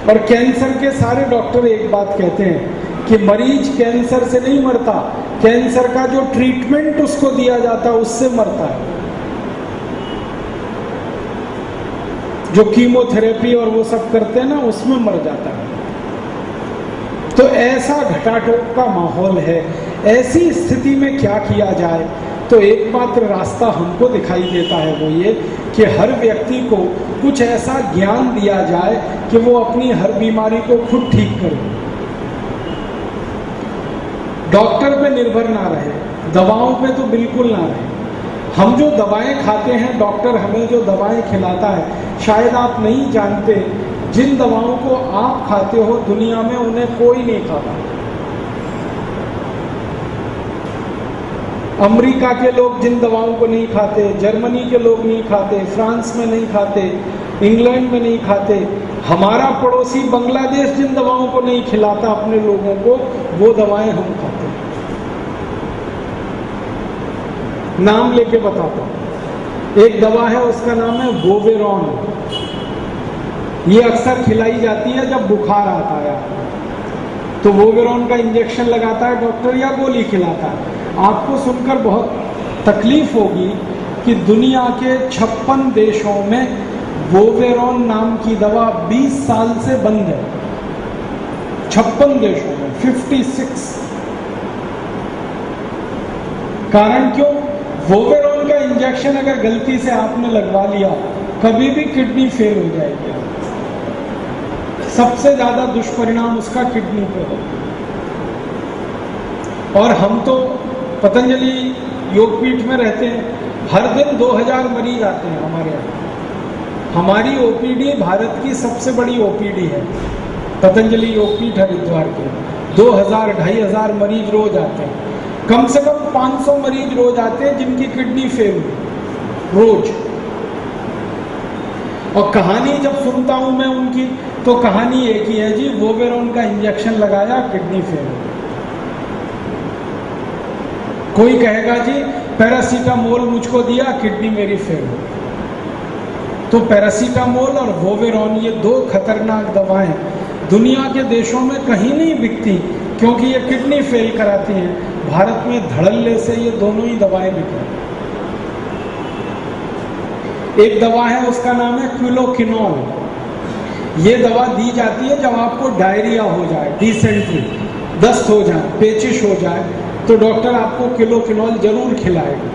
और कैंसर के सारे डॉक्टर एक बात कहते हैं कि मरीज कैंसर से नहीं मरता, कैंसर का जो ट्रीटमेंट उसको दिया जाता है उससे मरता है। जो कीमोथेरेपी और वो सब करते हैं ना, उसमें मर जाता है। तो ऐसा घटाटोप का माहौल है। ऐसी स्थिति में क्या किया जाए? तो एकमात्र रास्ता हमको दिखाई देता है, वो ये कि हर व्यक्ति को कुछ ऐसा ज्ञान दिया जाए कि वो अपनी हर बीमारी को खुद ठीक करे, डॉक्टर पे निर्भर ना रहे, दवाओं पे तो बिल्कुल ना रहे। हम जो दवाएं खाते हैं, डॉक्टर हमें जो दवाएं खिलाता है, शायद आप नहीं जानते, जिन दवाओं को आप खाते हो दुनिया में उन्हें कोई नहीं खाता। अमेरिका के लोग जिन दवाओं को नहीं खाते, जर्मनी के लोग नहीं खाते, फ्रांस में नहीं खाते, इंग्लैंड में नहीं खाते, हमारा पड़ोसी बांग्लादेश जिन दवाओं को नहीं खिलाता अपने लोगों को, वो दवाएं हम खाते हैं। नाम लेके बताता हूं। एक दवा है, उसका नाम है वोवेरॉन। ये अक्सर खिलाई जाती है जब बुखार आता है, तो वोवेरॉन का इंजेक्शन लगाता है डॉक्टर या गोली खिलाता है। आपको सुनकर बहुत तकलीफ होगी कि दुनिया के 56 देशों में वोवेरॉन नाम की दवा 20 साल से बंद है। 56 देशों में 56। कारण क्यों? वोवेरॉन का इंजेक्शन अगर गलती से आपने लगवा लिया, कभी भी किडनी फेल हो जाएगी। सबसे ज्यादा दुष्परिणाम उसका किडनी पे हो। और हम तो पतंजलि योगपीठ में रहते हैं, हर दिन 2000 मरीज आते हैं हमारे यहाँ। हमारी ओपीडी भारत की सबसे बड़ी ओपीडी है, पतंजलि योगपीठ हरिद्वार के। 2000-2500 मरीज रोज आते हैं। कम से कम 500 मरीज रोज आते हैं जिनकी किडनी फेल हुई, रोज। और कहानी जब सुनता हूं मैं उनकी, तो कहानी एक ही है जी, वोवेरॉन का इंजेक्शन लगाया, किडनी फेल हो। कोई कहेगा जी पैरासीटामोल मुझको दिया, किडनी मेरी फेल हो। तो पैरासीटामोल और वोवेरॉन, ये 2 खतरनाक दवाएं दुनिया के देशों में कहीं नहीं बिकती, क्योंकि ये किडनी फेल कराती हैं। भारत में धड़ल्ले से ये दोनों ही दवाएं बिकती। एक दवा है, उसका नाम है क्विलोकिनोल। ये दवा दी जाती है जब आपको डायरिया हो जाए, डिसेंट्री, दस्त हो जाए, पेचिश हो जाए, तो डॉक्टर आपको क्विलोकिनोल जरूर खिलाएगा।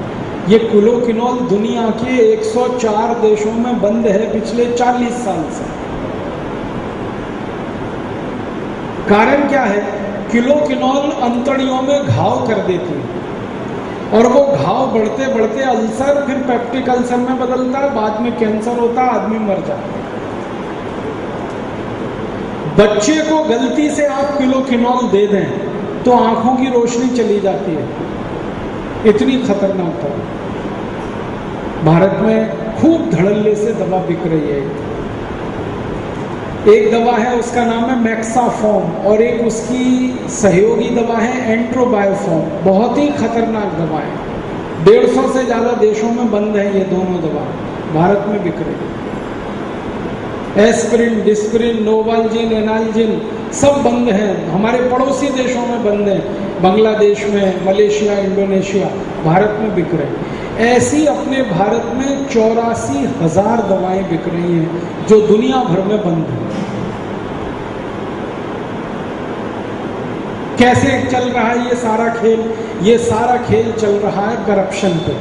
ये क्विलोकिनोल दुनिया के 104 देशों में बंद है पिछले 40 साल से। कारण क्या है? क्विलोकिनोल अंतड़ियों में घाव कर देती है, और वो घाव बढ़ते बढ़ते अल्सर, फिर पेप्टिक अल्सर में बदलता है, बाद में कैंसर होता है, आदमी मर जाता है। बच्चे को गलती से आप क्विलोकिनोल दे दें तो आंखों की रोशनी चली जाती है। इतनी खतरनाक दवा भारत में खूब धड़ल्ले से दवा बिक रही है। एक दवा है, उसका नाम है मैक्साफॉर्म, और एक उसकी सहयोगी दवा है एंट्रोबायोफॉर्म। बहुत ही खतरनाक दवा है। 150 से ज़्यादा देशों में बंद है ये दोनों दवा, भारत में बिक रही है। एस्पिरिन, डिस्पिरिन, नोवाल्जिन, एनाल्जिन सब बंद हैं। हमारे पड़ोसी देशों में बंद हैं, बांग्लादेश में, मलेशिया, इंडोनेशिया, भारत में बिक रहे हैं। ऐसी अपने भारत में 84,000 दवाएं बिक रही हैं जो दुनिया भर में बंद हैं। कैसे चल रहा है ये सारा खेल? ये सारा खेल चल रहा है करप्शन पे।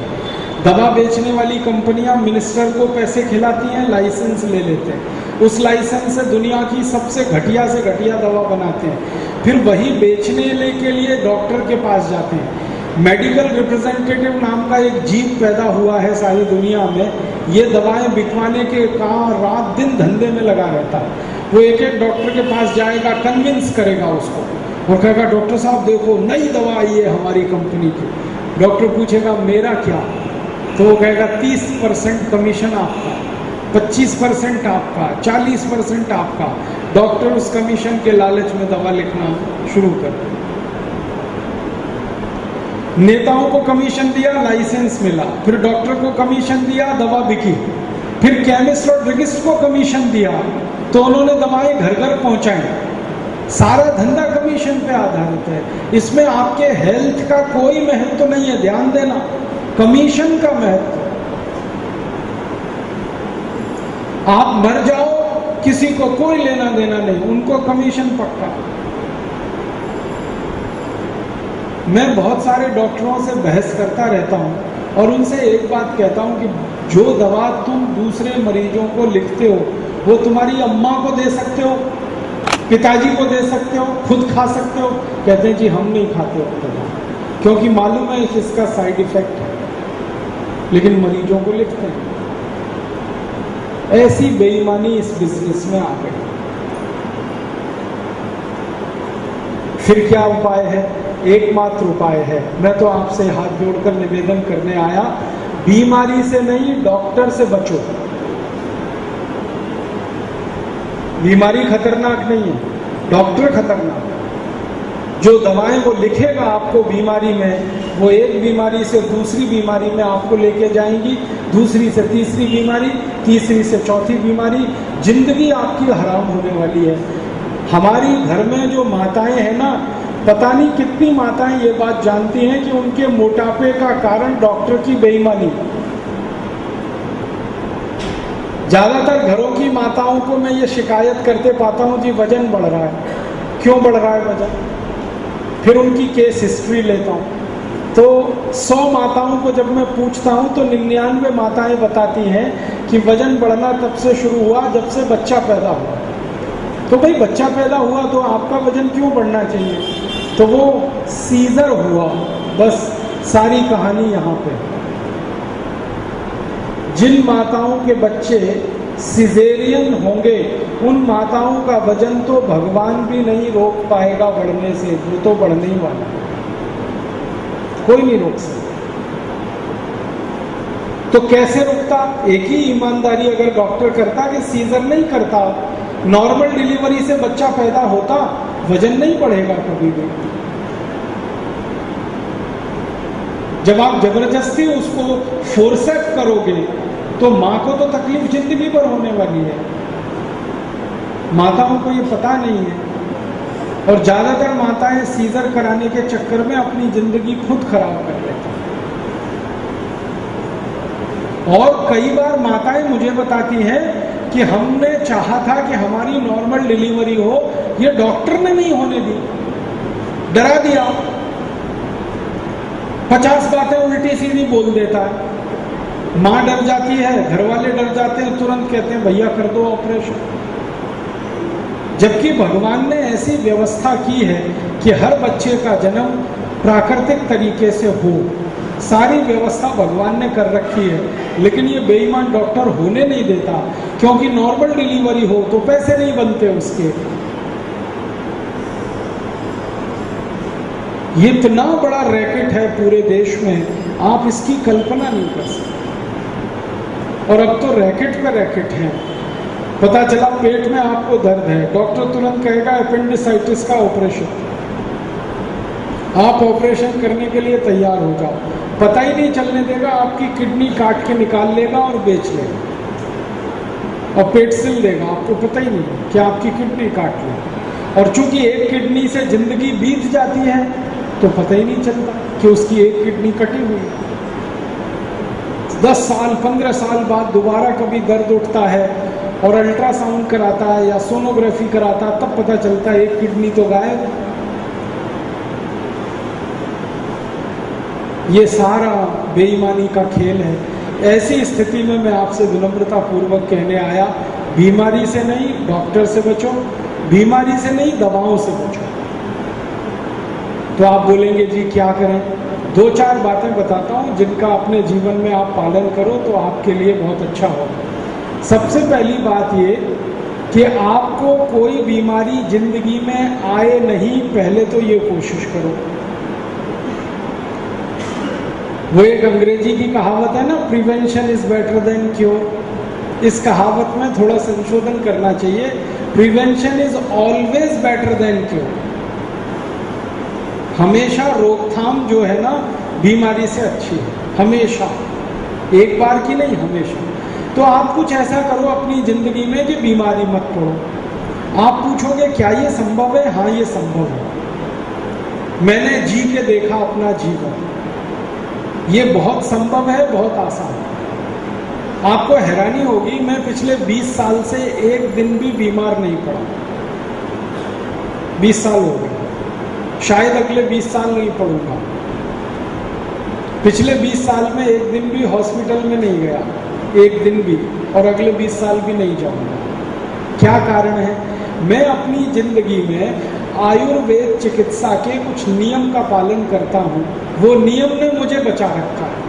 दवा बेचने वाली कंपनियां मिनिस्टर को पैसे खिलाती हैं, लाइसेंस ले लेते हैं, उस लाइसेंस से दुनिया की सबसे घटिया से घटिया दवा बनाते हैं, फिर वही बेचने के लिए डॉक्टर के पास जाते हैं। मेडिकल रिप्रेजेंटेटिव नाम का एक जीव पैदा हुआ है सारी दुनिया में, ये दवाएं बिकवाने के काम रात दिन धंधे में लगा रहता है। वो एक एक डॉक्टर के पास जाएगा, कन्विंस करेगा उसको और कहेगा डॉक्टर साहब देखो नई दवा आई है हमारी कंपनी की। डॉक्टर पूछेगा मेरा क्या, तो वो कहेगा 30% कमीशन आपका, 25% आपका, 40% आपका। डॉक्टर उस कमीशन के लालच में दवा लिखना शुरू कर दे। नेताओं को कमीशन दिया, लाइसेंस मिला, फिर डॉक्टर को कमीशन दिया, दवा बिकी, फिर केमिस्ट और ड्रगिस्ट को कमीशन दिया तो उन्होंने दवाएं घर घर पहुंचाई। सारा धंधा कमीशन पे आधारित है। इसमें आपके हेल्थ का कोई महत्व नहीं है, ध्यान देना, कमीशन का महत्व। आप मर जाओ किसी को कोई लेना देना नहीं, उनको कमीशन पक्का। मैं बहुत सारे डॉक्टरों से बहस करता रहता हूं और उनसे एक बात कहता हूं कि जो दवा तुम दूसरे मरीजों को लिखते हो वो तुम्हारी अम्मा को दे सकते हो, पिताजी को दे सकते हो, खुद खा सकते हो। कहते हैं जी हम नहीं खाते हो दवा, क्योंकि मालूम है इसका साइड इफेक्ट है, लेकिन मरीजों को लिखते हैं। ऐसी बेईमानी इस बिजनेस में आ गई। फिर क्या उपाय है? एकमात्र उपाय है, मैं तो आपसे हाथ जोड़कर निवेदन करने आया, बीमारी से नहीं डॉक्टर से बचो। बीमारी खतरनाक नहीं है, डॉक्टर खतरनाक है। जो दवाएं वो लिखेगा आपको बीमारी में, वो एक बीमारी से दूसरी बीमारी में आपको लेके जाएंगी, दूसरी से तीसरी बीमारी, तीसरी से चौथी बीमारी। जिंदगी आपकी हराम होने वाली है। हमारी घर में जो माताएं हैं ना, पता नहीं कितनी माताएं ये बात जानती हैं कि उनके मोटापे का कारण डॉक्टर की बेईमानी। ज्यादातर घरों की माताओं को मैं ये शिकायत करते पाता हूं जी वजन बढ़ रहा है। क्यों बढ़ रहा है वजन? फिर उनकी केस हिस्ट्री लेता हूं तो 100 माताओं को जब मैं पूछता हूं तो 99 माताएं बताती हैं कि वजन बढ़ना तब से शुरू हुआ जब से बच्चा पैदा हुआ। तो भाई बच्चा पैदा हुआ तो आपका वजन क्यों बढ़ना चाहिए? तो वो सीजर हुआ, बस सारी कहानी यहाँ पे। जिन माताओं के बच्चे सिजेरियन होंगे उन माताओं का वजन तो भगवान भी नहीं रोक पाएगा बढ़ने से, वो तो बढ़ने ही वाला है, कोई नहीं रोक सकता। तो कैसे रोकता? एक ही ईमानदारी अगर डॉक्टर करता कि सीजर नहीं करता, नॉर्मल डिलीवरी से बच्चा पैदा होता, वजन नहीं बढ़ेगा कभी भी। जब आप जबरदस्ती उसको फोर्सेप करोगे तो माँ को तो तकलीफ जिंदगी भर होने वाली है। माताओं को ये पता नहीं है और ज्यादातर माताएं सीजर कराने के चक्कर में अपनी जिंदगी खुद खराब कर लेती हैं। और कई बार माताएं मुझे बताती हैं कि हमने चाहा था कि हमारी नॉर्मल डिलीवरी हो, ये डॉक्टर ने नहीं होने दी, डरा दिया, 50 बातें उल्टी सीधी बोल देता है। माँ डर जाती है, घर वाले डर जाते हैं, तुरंत कहते हैं भैया कर दो ऑपरेशन। जबकि भगवान ने ऐसी व्यवस्था की है कि हर बच्चे का जन्म प्राकृतिक तरीके से हो, सारी व्यवस्था भगवान ने कर रखी है। लेकिन ये बेईमान डॉक्टर होने नहीं देता, क्योंकि नॉर्मल डिलीवरी हो तो पैसे नहीं बनते उसके। ये इतना बड़ा रैकेट है पूरे देश में, आप इसकी कल्पना नहीं कर सकते। और अब तो रैकेट पे रैकेट है। पता चला पेट में आपको दर्द है, डॉक्टर तुरंत कहेगा अपेंडिसाइटिस का ऑपरेशन, आप ऑपरेशन करने के लिए तैयार हो जाओ। पता ही नहीं चलने देगा, आपकी किडनी काट के निकाल लेगा और बेच लेगा और पेट सिल देगा, आपको पता ही नहीं कि आपकी किडनी काट लेगा। और चूंकि एक किडनी से जिंदगी बीत जाती है तो पता ही नहीं चलता कि उसकी एक किडनी कटी हुई है। 10 साल 15 साल बाद दोबारा कभी दर्द उठता है और अल्ट्रासाउंड कराता है या सोनोग्राफी कराता है, तब पता चलता है एक किडनी तो गायब है। ये सारा बेईमानी का खेल है। ऐसी स्थिति में मैं आपसे विनम्रता पूर्वक कहने आया, बीमारी से नहीं डॉक्टर से बचो, बीमारी से नहीं दवाओं से बचो। तो आप बोलेंगे जी क्या करें? 2-4 बातें बताता हूँ जिनका अपने जीवन में आप पालन करो तो आपके लिए बहुत अच्छा होगा। सबसे पहली बात ये कि आपको कोई बीमारी जिंदगी में आए नहीं, पहले तो ये कोशिश करो। वो एक अंग्रेजी की कहावत है ना, prevention is better than cure. इस कहावत में थोड़ा संशोधन करना चाहिए, prevention is always better than cure. हमेशा रोकथाम जो है ना बीमारी से अच्छी है, हमेशा, एक बार की नहीं, हमेशा। तो आप कुछ ऐसा करो अपनी जिंदगी में कि बीमारी मत पड़ो। आप पूछोगे क्या ये संभव है? हाँ, ये संभव है। मैंने जी के देखा अपना जीवन, ये बहुत संभव है, बहुत आसान है। आपको हैरानी होगी, मैं पिछले 20 साल से एक दिन भी बीमार नहीं पड़ा। 20 साल हो गए, शायद अगले 20 साल नहीं पड़ूंगा। पिछले 20 साल में एक दिन भी हॉस्पिटल में नहीं गया, एक दिन भी, और अगले 20 साल भी नहीं जाऊंगा। क्या कारण है? मैं अपनी जिंदगी में आयुर्वेद चिकित्सा के कुछ नियम का पालन करता हूँ। वो नियम ने मुझे बचा रखा है।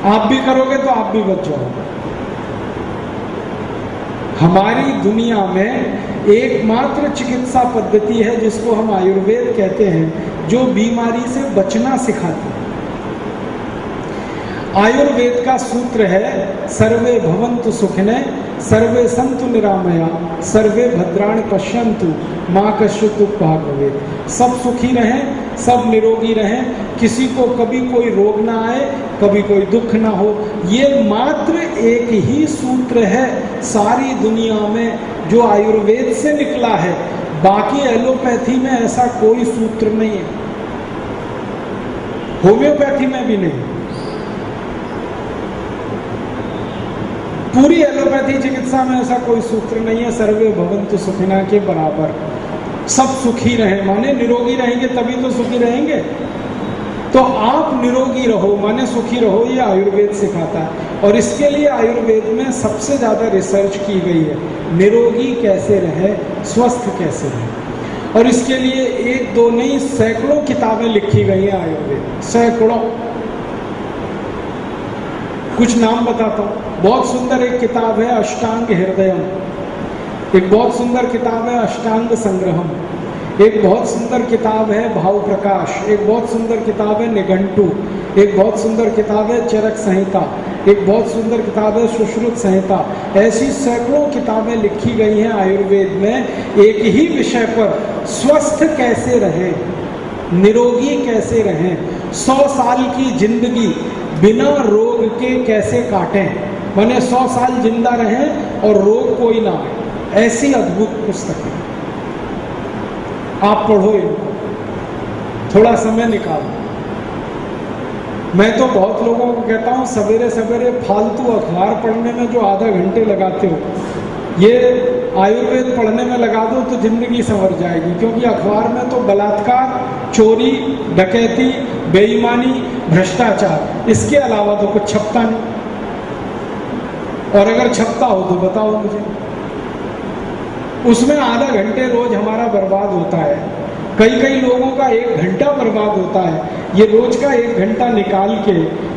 आप भी करोगे तो आप भी बच जाओगे। हमारी दुनिया में एकमात्र चिकित्सा पद्धति है जिसको हम आयुर्वेद कहते हैं, जो बीमारी से बचना सिखाती है। आयुर्वेद का सूत्र है, सर्वे भवन्तु सुखिनः, सर्वे सन्तु निरामया, सर्वे भद्राणि पश्यन्तु, माँ कश्चित् दुःखं भवेत्। सब सुखी रहें, सब निरोगी रहें, किसी को कभी कोई रोग ना आए, कभी कोई दुख ना हो। ये मात्र एक ही सूत्र है सारी दुनिया में जो आयुर्वेद से निकला है। बाकी एलोपैथी में ऐसा कोई सूत्र नहीं है, होम्योपैथी में भी नहीं। पूरी एलोपैथी चिकित्सा में ऐसा कोई सूत्र नहीं है सर्वे भवन्तु सुखिनः के बराबर। सब सुखी रहें माने निरोगी रहेंगे तभी तो सुखी रहेंगे। तो आप निरोगी रहो माने सुखी रहो, ये आयुर्वेद सिखाता है। और इसके लिए आयुर्वेद में सबसे ज़्यादा रिसर्च की गई है, निरोगी कैसे रहे, स्वस्थ कैसे रहे। और इसके लिए 1-2 नहीं, सैकड़ों किताबें लिखी गई हैं आयुर्वेद, सैकड़ों। कुछ नाम बताता हूँ। बहुत सुंदर एक किताब है अष्टांग हृदयम, एक बहुत सुंदर किताब है अष्टांग संग्रहम, एक बहुत सुंदर किताब है भाव प्रकाश, एक बहुत सुंदर किताब है निघंटु, एक बहुत सुंदर किताब है चरक संहिता, एक बहुत सुंदर किताब है सुश्रुत संहिता। ऐसी सैकड़ों किताबें लिखी गई हैं आयुर्वेद में एक ही विषय पर, स्वस्थ कैसे रहें, निरोगी कैसे रहें, 100 साल की जिंदगी बिना रोग के कैसे काटें, माने 100 साल जिंदा रहें और रोग कोई ना आए। ऐसी अद्भुत पुस्तक है, आप पढ़ो इनको, थोड़ा समय निकालो। मैं तो बहुत लोगों को कहता हूँ सवेरे सवेरे फालतू अखबार पढ़ने में जो आधा घंटे लगाते हो, ये आयुर्वेद पढ़ने में लगा दो तो जिंदगी संवर जाएगी। क्योंकि अखबार में तो बलात्कार, चोरी, डकैती, बेईमानी, भ्रष्टाचार, इसके अलावा तो कुछ छपता नहीं। और अगर छपता हो तो बताओ मुझे। उसमें आधा घंटे रोज हमारा बर्बाद होता है, कई लोगों का 1 घंटा बर्बाद होता है। ये रोज का 1 घंटा निकाल के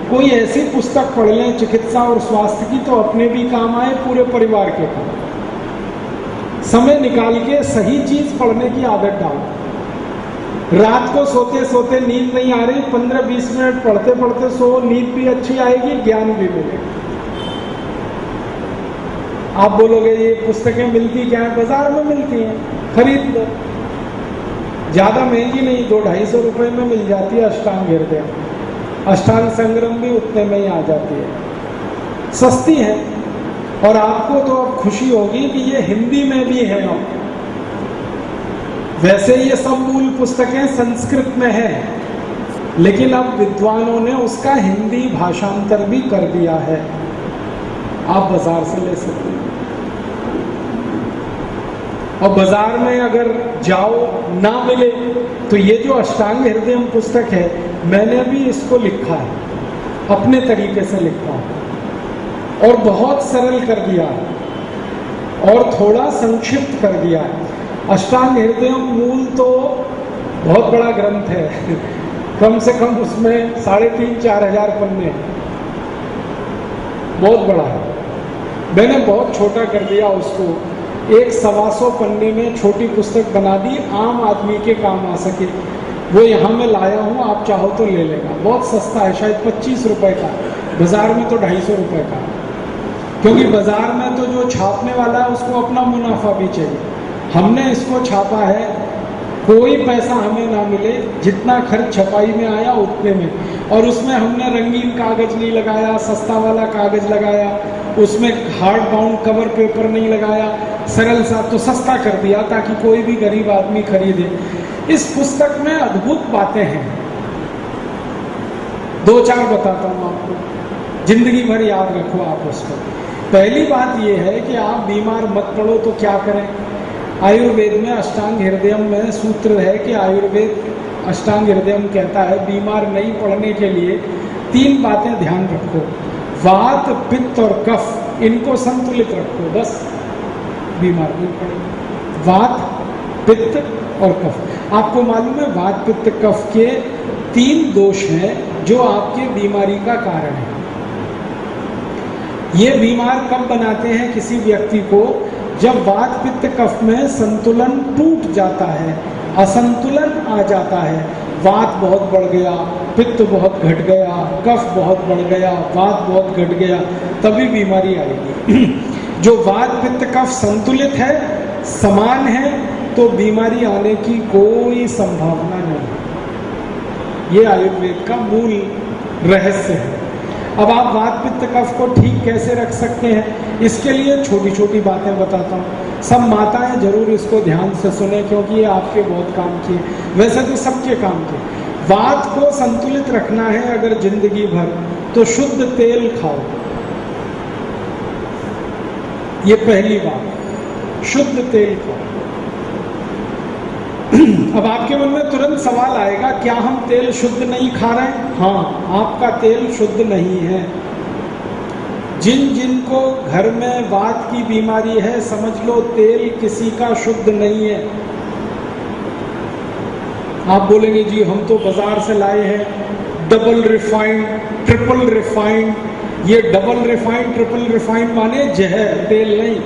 कोई ऐसी पुस्तक पढ़ लें चिकित्सा और स्वास्थ्य की, तो अपने भी काम आए, पूरे परिवार के काम। समय निकाल के सही चीज पढ़ने की आदत डालो। रात को सोते सोते नींद नहीं आ रही, 15-20 मिनट पढ़ते पढ़ते सो, नींद भी अच्छी आएगी, ज्ञान भी मिलेगा। आप बोलोगे ये पुस्तकें मिलती क्या है? बाजार में मिलती हैं, खरीद लो। ज़्यादा महंगी नहीं, 200-250 रुपये में मिल जाती है अष्टांग हृदय, अष्टांग संग्रम भी उतने में ही आ जाती है, सस्ती है। और आपको तो अब खुशी होगी कि ये हिंदी में भी है अब। वैसे ये सब मूल पुस्तकें संस्कृत में हैं, लेकिन अब विद्वानों ने उसका हिंदी भाषांतर भी कर दिया है, आप बाजार से ले सकते हैं। और बाजार में अगर जाओ ना मिले तो ये जो अष्टांग हृदयम पुस्तक है मैंने भी इसको लिखा है, अपने तरीके से लिखा है और बहुत सरल कर दिया है और थोड़ा संक्षिप्त कर दिया है। अष्टांग हृदयम मूल तो बहुत बड़ा ग्रंथ है, कम से कम उसमें 3,500-4 हजार पन्ने, बहुत बड़ा है। मैंने बहुत छोटा कर दिया उसको, 100-125 पन्ने में छोटी पुस्तक बना दी, आम आदमी के काम आ सके। वो यहाँ मैं लाया हूँ, आप चाहो तो ले लेगा। बहुत सस्ता है, शायद 25 रुपए का, बाजार में तो 250 रुपए का, क्योंकि बाजार में तो जो छापने वाला है उसको अपना मुनाफा भी चाहिए। हमने इसको छापा है, कोई पैसा हमें ना मिले, जितना खर्च छपाई में आया उतने में, और उसमें हमने रंगीन कागज नहीं लगाया, सस्ता वाला कागज लगाया, उसमें हार्ड बाउंड कवर पेपर नहीं लगाया, सरल सा, तो सस्ता कर दिया ताकि कोई भी गरीब आदमी खरीदे। इस पुस्तक में अद्भुत बातें हैं, 2-4 बताता हूँ आपको, जिंदगी भर याद रखो आप उसको। पहली बात यह है कि आप बीमार मत पड़ो तो क्या करें। आयुर्वेद में अष्टांग हृदयम में सूत्र है कि आयुर्वेद अष्टांग हृदयम कहता है बीमार नहीं पड़ने के लिए 3 बातें ध्यान रखो, वात, पित्त और कफ, इनको संतुलित रखो, बस बीमार नहीं पड़ेगा। वात, पित्त और कफ। आपको मालूम है वात, पित्त, कफ के 3 दोष हैं जो आपके बीमारी का कारण है। ये बीमार कब बनाते हैं किसी व्यक्ति को? जब वात, पित्त, कफ में संतुलन टूट जाता है, असंतुलन आ जाता है, वात बहुत बढ़ गया, पित्त बहुत घट गया, कफ बहुत बढ़ गया, वात बहुत घट गया, तभी बीमारी आएगी। जो वात, पित्त, कफ संतुलित है, समान है, तो बीमारी आने की कोई संभावना नहीं। ये आयुर्वेद का मूल रहस्य है। अब आप वात, पित्त, कफ को ठीक कैसे रख सकते हैं, इसके लिए छोटी छोटी बातें बताता हूँ। सब माताएं जरूर इसको ध्यान से सुने, क्योंकि ये आपके बहुत काम की है, वैसे तो सबके काम की। वात को संतुलित रखना है अगर जिंदगी भर, तो शुद्ध तेल खाओ, ये पहली बात, शुद्ध तेल खाओ। अब आपके मन में तुरंत सवाल आएगा, क्या हम तेल शुद्ध नहीं खा रहे हैं? हाँ, आपका तेल शुद्ध नहीं है। जिन जिनको घर में वात की बीमारी है, समझ लो तेल किसी का शुद्ध नहीं है। आप बोलेंगे जी हम तो बाजार से लाए हैं डबल रिफाइंड, ट्रिपल रिफाइंड। ये डबल रिफाइंड, ट्रिपल रिफाइंड माने जहर, तेल नहीं।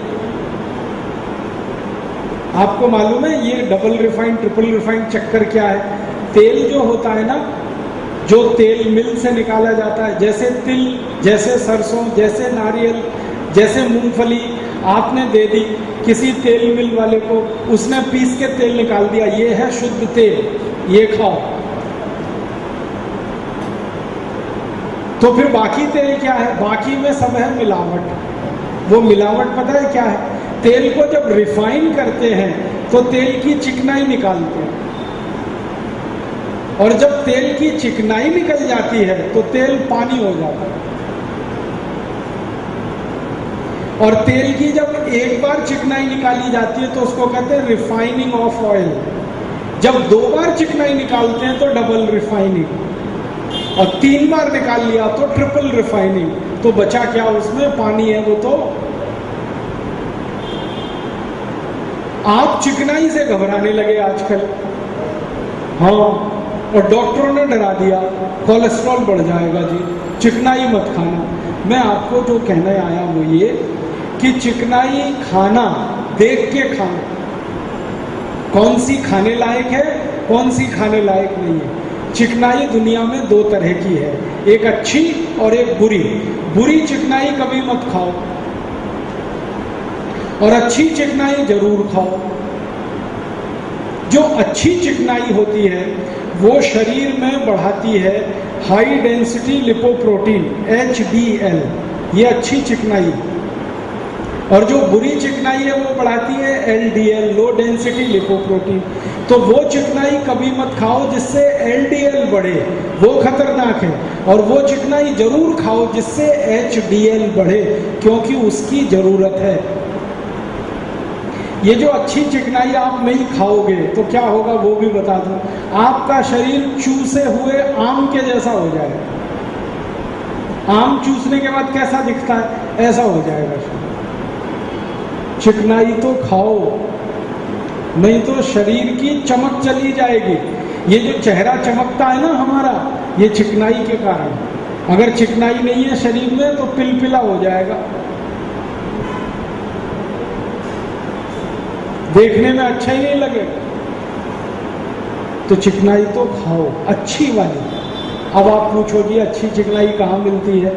आपको मालूम है ये डबल रिफाइंड, ट्रिपल रिफाइंड चक्कर क्या है? तेल जो होता है ना, जो तेल मिल से निकाला जाता है, जैसे तिल, जैसे सरसों, जैसे नारियल, जैसे मूंगफली, आपने दे दी किसी तेल मिल वाले को, उसने पीस के तेल निकाल दिया, ये है शुद्ध तेल, ये खाओ। तो फिर बाकी तेल क्या है? बाकी में सब है मिलावट। वो मिलावट पता है क्या है? तेल को जब रिफाइन करते हैं तो तेल की चिकनाई निकालते हैं, और जब तेल की चिकनाई निकल जाती है तो तेल पानी हो जाता है। और तेल की जब एक बार चिकनाई निकाली जाती है तो उसको कहते हैं रिफाइनिंग ऑफ ऑयल। जब 2 बार चिकनाई निकालते हैं तो डबल रिफाइनिंग, और 3 बार निकाल लिया तो ट्रिपल रिफाइनिंग। तो बचा क्या उसमें? पानी है वो तो। आप चिकनाई से घबराने लगे आजकल, हाँ, और डॉक्टरों ने डरा दिया कोलेस्ट्रॉल बढ़ जाएगा जी, चिकनाई मत खाना। मैं आपको जो कहने आया वो ये कि चिकनाई खाना देख के खाना, कौन सी खाने लायक है, कौन सी खाने लायक नहीं है। चिकनाई दुनिया में 2 तरह की है, एक अच्छी और एक बुरी। बुरी चिकनाई कभी मत खाओ, और अच्छी चिकनाई जरूर खाओ। जो अच्छी चिकनाई होती है वो शरीर में बढ़ाती है हाई डेंसिटी लिपोप्रोटीन, HDL, ये अच्छी चिकनाई। और जो बुरी चिकनाई है वो बढ़ाती है LDL, लो डेंसिटी लिपोप्रोटीन। तो वो चिकनाई कभी मत खाओ जिससे LDL बढ़े, वो खतरनाक है। और वो चिकनाई जरूर खाओ जिससे HDL बढ़े, क्योंकि उसकी जरूरत है। ये जो अच्छी चिकनाई आप नहीं खाओगे तो क्या होगा वो भी बता दूं, आपका शरीर चूसे हुए आम के जैसा हो जाएगा। आम चूसने के बाद कैसा दिखता है, ऐसा हो जाएगा शरीर। चिकनाई तो खाओ, नहीं तो शरीर की चमक चली जाएगी। ये जो चेहरा चमकता है ना हमारा, ये चिकनाई के कारण। अगर चिकनाई नहीं है शरीर में तो पिलपिला हो जाएगा, देखने में अच्छा ही नहीं लगेगा। तो चिकनाई तो खाओ, अच्छी वाली। अब आप पूछो जी अच्छी चिकनाई कहाँ मिलती है?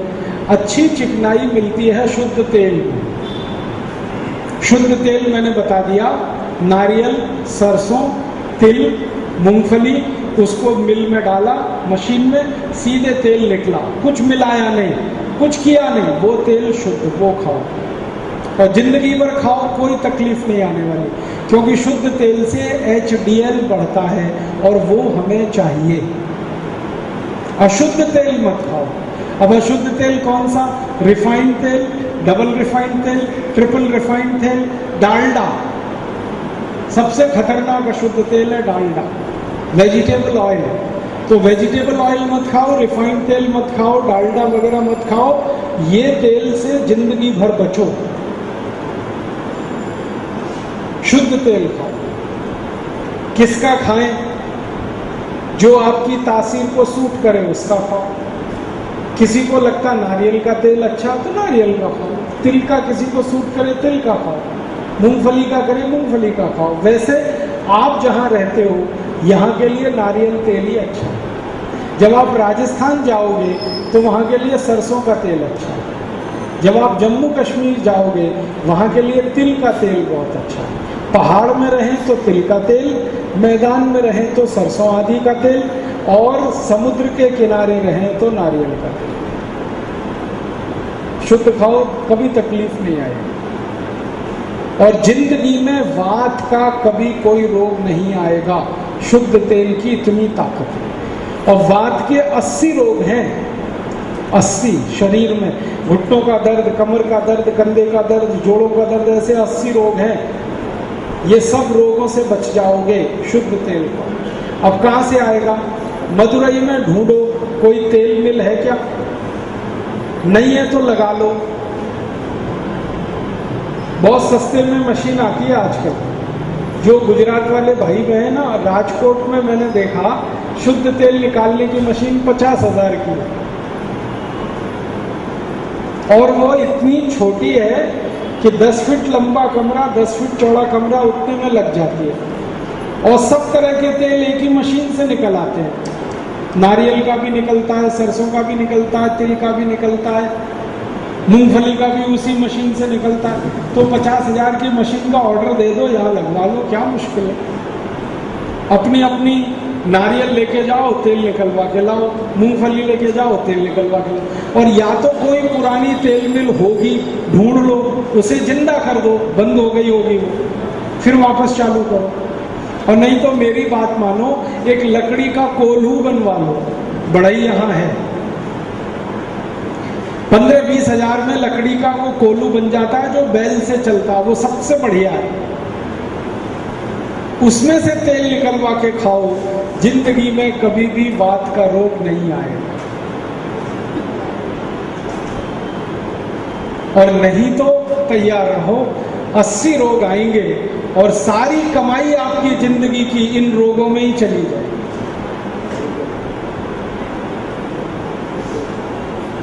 अच्छी चिकनाई मिलती है शुद्ध तेल में। शुद्ध तेल मैंने बता दिया, नारियल, सरसों, तिल, मूंगफली, उसको मिल में डाला, मशीन में, सीधे तेल निकला, कुछ मिलाया नहीं, कुछ किया नहीं, वो तेल शुद्ध, वो खाओ और जिंदगी भर खाओ, कोई तकलीफ नहीं आने वाली। क्योंकि शुद्ध तेल से HDL बढ़ता है और वो हमें चाहिए। अशुद्ध तेल मत खाओ। अब अशुद्ध तेल कौन सा? रिफाइंड तेल, डबल रिफाइंड तेल, ट्रिपल रिफाइंड तेल, डालडा। सबसे खतरनाक अशुद्ध तेल है डालडा। वेजिटेबल ऑयल, तो वेजिटेबल ऑयल मत खाओ, रिफाइंड तेल मत खाओ, डालडा वगैरह मत खाओ। ये तेल से जिंदगी भर बचो, शुद्ध तेल खाओ। किसका खाएं? जो आपकी तासीर को सूट करे उसका खाओ। किसी को लगता नारियल का तेल अच्छा तो नारियल का खाओ, तिल का किसी को सूट करे तिल का खाओ, मूंगफली का करे मूंगफली का खाओ। वैसे आप जहां रहते हो यहाँ के लिए नारियल तेल ही अच्छा है। जब आप राजस्थान जाओगे तो वहाँ के लिए सरसों का तेल अच्छा है। जब आप जम्मू कश्मीर जाओगे वहाँ के लिए तिल का तेल बहुत अच्छा है। पहाड़ में रहें तो तिल का तेल, मैदान में रहें तो सरसों आदि का तेल, और समुद्र के किनारे रहें तो नारियल का तेल। शुद्ध खाओ, कभी तकलीफ नहीं आएगी। और जिंदगी में वात का कभी कोई रोग नहीं आएगा। शुद्ध तेल की इतनी ताकत है। और वात के 80 रोग हैं, 80 शरीर में। घुटनों का दर्द, कमर का दर्द, कंधे का दर्द, जोड़ों का दर्द, ऐसे 80 रोग हैं। ये सब रोगों से बच जाओगे शुद्ध तेल को। अब कहाँ से आएगा? मदुरई में ढूंढो, कोई तेल मिल है क्या? नहीं है तो लगा लो। बहुत सस्ते में मशीन आती है आजकल। जो गुजरात वाले भाई बहन ना, राजकोट में मैंने देखा शुद्ध तेल निकालने की मशीन 50,000 की है। और वो इतनी छोटी है कि 10 फीट लंबा कमरा, 10 फीट चौड़ा कमरा उतने में लग जाती है। और सब तरह के तेल एक ही मशीन से निकल आते हैं। नारियल का भी निकलता है, सरसों का भी निकलता है, तिल का भी निकलता है, मूंगफली का भी उसी मशीन से निकलता है। तो 50,000 की मशीन का ऑर्डर दे दो, यहाँ लगवा लो, क्या मुश्किल है। अपनी अपनी नारियल लेके जाओ, तेल निकलवा के लाओ, मूंगफली लेके जाओ, तेल निकलवा के लाओ। और या तो कोई पुरानी तेल मिल होगी, ढूंढ लो, उसे जिंदा कर दो, बंद हो गई होगी वो, फिर वापस चालू करो। और नहीं तो मेरी बात मानो, एक लकड़ी का कोल्हू बनवा लो, बढ़ई यहाँ है। 15-20 हजार में लकड़ी का वो कोल्हू बन जाता है, जो बैल से चलता है, वो सबसे बढ़िया है। उसमें से तेल निकलवा के खाओ, जिंदगी में कभी भी वात का रोग नहीं आएगा। और नहीं तो तैयार रहो, 80 रोग आएंगे और सारी कमाई आपकी जिंदगी की इन रोगों में ही चली जाएगी।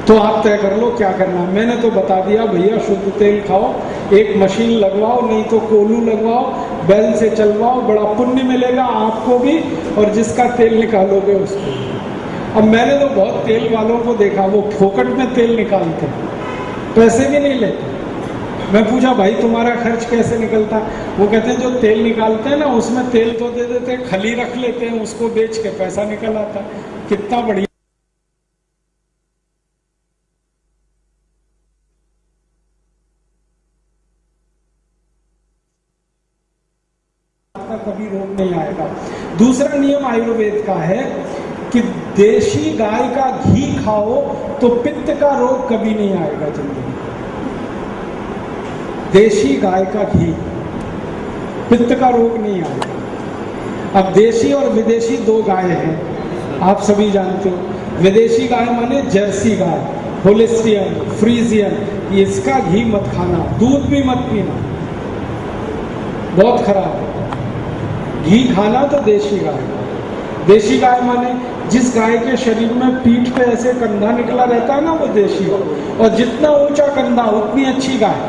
तो आप तय कर लो क्या करना है। मैंने तो बता दिया भैया, शुद्ध तेल खाओ, एक मशीन लगवाओ, नहीं तो कोल्हू लगवाओ, बैल से चलवाओ, बड़ा पुण्य मिलेगा आपको भी और जिसका तेल निकालोगे उसको। अब मैंने तो बहुत तेल वालों को देखा, वो फोकट में तेल निकालते हैं, पैसे भी नहीं लेते। मैं पूछा भाई तुम्हारा खर्च कैसे निकलता? वो कहते हैं जो तेल निकालते हैं ना, उसमें तेल तो दे देते हैं, खली रख लेते हैं, उसको बेच के पैसा निकल आता है। कितना बढ़िया। कभी रोग नहीं आएगा। दूसरा नियम आयुर्वेद का है कि देशी गाय का घी खाओ तो पित्त का रोग कभी नहीं आएगा जिंदगी। देशी गाय का घी, पित्त का रोग नहीं आएगा। अब देशी और विदेशी दो गाय हैं, आप सभी जानते हो। विदेशी गाय माने जर्सी गाय, होलिस्टियन, फ्रीजियन, इसका घी मत खाना, दूध भी मत पीना, बहुत खराब है। घी खाना तो देशी गाय। देशी गाय माने जिस गाय के शरीर में पीठ पे ऐसे कंधा निकला रहता है ना, वो देशी हो। और जितना ऊंचा कंधा उतनी अच्छी गाय,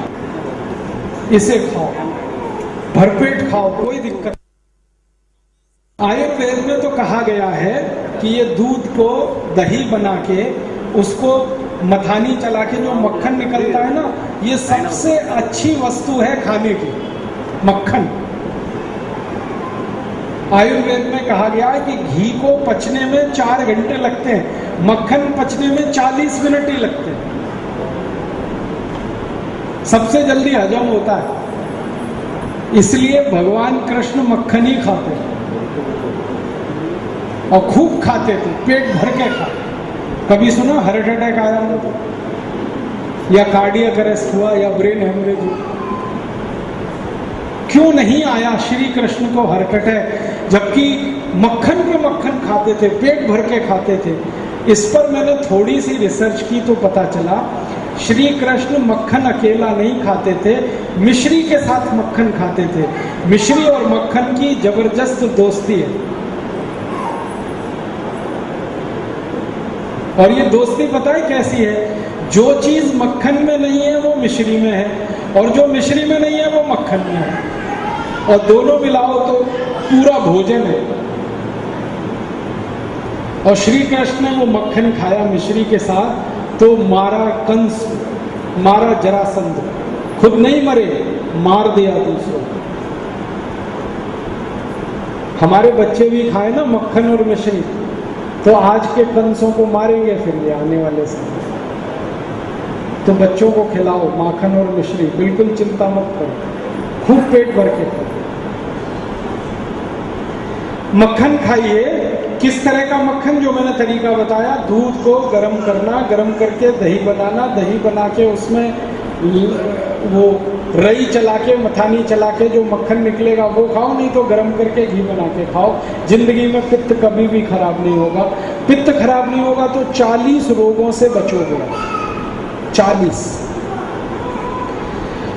इसे खाओ, भरपेट खाओ, कोई दिक्कत नहीं। आयुर्वेद में तो कहा गया है कि ये दूध को दही बना के उसको मथानी चला के जो मक्खन निकलता है ना, ये सबसे अच्छी वस्तु है खाने की, मक्खन। आयुर्वेद में कहा गया है कि घी को पचने में 4 घंटे लगते हैं, मक्खन पचने में 40 मिनट ही लगते हैं। सबसे जल्दी हजम होता है, इसलिए भगवान कृष्ण मक्खन ही खाते थे और खूब खाते थे, पेट भर के खाते। कभी सुना हार्ट अटैक आया हो, या कार्डियक अरेस्ट हुआ, या ब्रेन हेमरेज हुआ? क्यों नहीं आया श्री कृष्ण को हार्ट अटैक, जबकि मक्खन पे मक्खन खाते थे, पेट भर के खाते थे? इस पर मैंने थोड़ी सी रिसर्च की तो पता चला श्री कृष्ण मक्खन अकेला नहीं खाते थे, मिश्री के साथ मक्खन खाते थे। मिश्री और मक्खन की जबरदस्त दोस्ती है, और ये दोस्ती पता है कैसी है? जो चीज मक्खन में नहीं है वो मिश्री में है, और जो मिश्री में नहीं है वो मक्खन में है, और दोनों मिलाओ तो पूरा भोजन है। और श्री कृष्ण ने वो मक्खन खाया मिश्री के साथ, तो मारा कंस, मारा जरासंध, खुद नहीं मरे, मार दिया दूसरों। हमारे बच्चे भी खाए ना मक्खन और मिश्री, तो आज के कंसों को मारेंगे फिर ये आने वाले समय। तो बच्चों को खिलाओ माखन और मिश्री, बिल्कुल चिंता मत करो, खूब पेट भर के खाओ। मक्खन खाइए, किस तरह का मक्खन? जो मैंने तरीका बताया, दूध को गर्म करना, गर्म करके दही बनाना, दही बना के उसमें वो रई चला के, मथानी चला के जो मक्खन निकलेगा वो खाओ, नहीं तो गर्म करके घी बना के खाओ। जिंदगी में पित्त कभी भी खराब नहीं होगा। पित्त खराब नहीं होगा तो 40 रोगों से बचोगे, 40।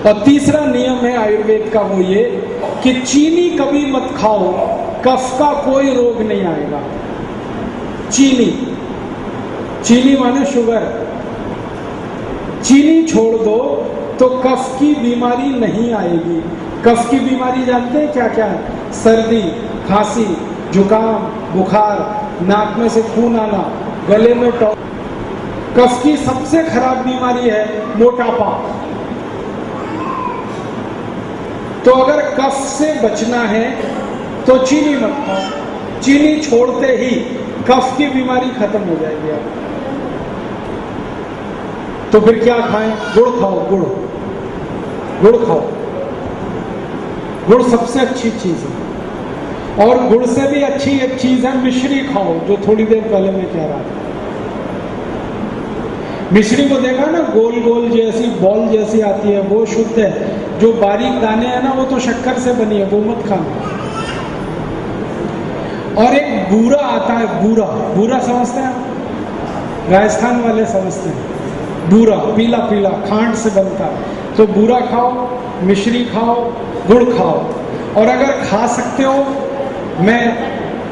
और तीसरा नियम है आयुर्वेद का, वो ये कि चीनी कभी मत खाओ, कफ का कोई रोग नहीं आएगा। चीनी, चीनी माने शुगर, चीनी छोड़ दो तो कफ की बीमारी नहीं आएगी। कफ की बीमारी जानते हैं क्या क्या है? सर्दी, खांसी, जुकाम, बुखार, नाक में से खून आना, गले में टॉ। कफ की सबसे खराब बीमारी है मोटापा। तो अगर कफ से बचना है तो चीनी मत खाओ। चीनी छोड़ते ही कफ की बीमारी खत्म हो जाएगी आप। तो फिर क्या खाएं? गुड़ खाओ, गुड़, गुड़ खाओ। गुड़ सबसे अच्छी चीज है। और गुड़ से भी अच्छी एक चीज है मिश्री खाओ, जो थोड़ी देर पहले मैं कह रहा था। मिश्री को देखा ना, गोल गोल जैसी बॉल जैसी आती है, वो शुद्ध है। जो बारीक दाने हैं ना, वो तो शक्कर से बनी है, वो मत खाना। और एक बूरा आता है, बूरा, बूरा समझते हैं? राजस्थान वाले समझते हैं। बूरा पीला पीला खांड से बनता है, तो बूरा खाओ, मिश्री खाओ, गुड़ खाओ। और अगर खा सकते हो, मैं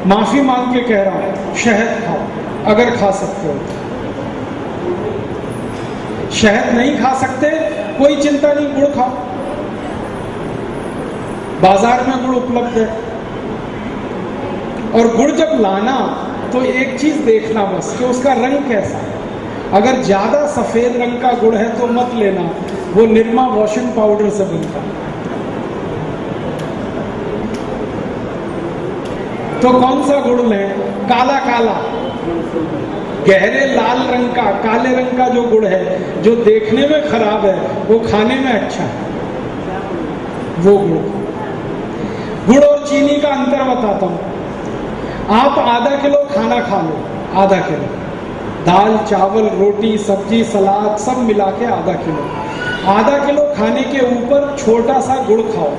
माफी मांग के कह रहा हूं, शहद खाओ अगर खा सकते हो। शहद नहीं खा सकते, कोई चिंता नहीं, गुड़ खाओ। बाजार में गुड़ उपलब्ध है। और गुड़ जब लाना तो एक चीज देखना बस, कि उसका रंग कैसा है। अगर ज्यादा सफेद रंग का गुड़ है तो मत लेना, वो निरमा वॉशिंग पाउडर से बनता है। तो कौन सा गुड़ लें? काला काला, गहरे लाल रंग का, काले रंग का जो गुड़ है, जो देखने में खराब है वो खाने में अच्छा है, वो गुड़। गुड़ और चीनी का अंतर बताता हूं। आप आधा किलो खाना खा लो, आधा किलो दाल, चावल, रोटी, सब्जी, सलाद सब मिला के आधा किलो। आधा किलो खाने के ऊपर छोटा सा गुड़ खाओ,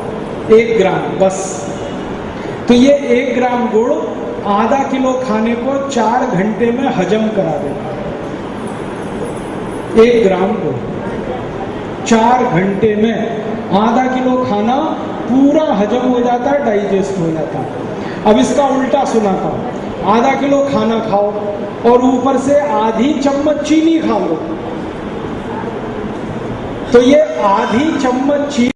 1 ग्राम बस। तो ये 1 ग्राम गुड़ आधा किलो खाने को 4 घंटे में हजम करा देगा। 1 ग्राम गुड़ 4 घंटे में आधा किलो खाना पूरा हजम हो जाता है, डाइजेस्ट हो जाता है। अब इसका उल्टा सुनाता हूं, आधा किलो खाना खाओ और ऊपर से आधी चम्मच चीनी खा लो, तो ये आधी चम्मच चीनी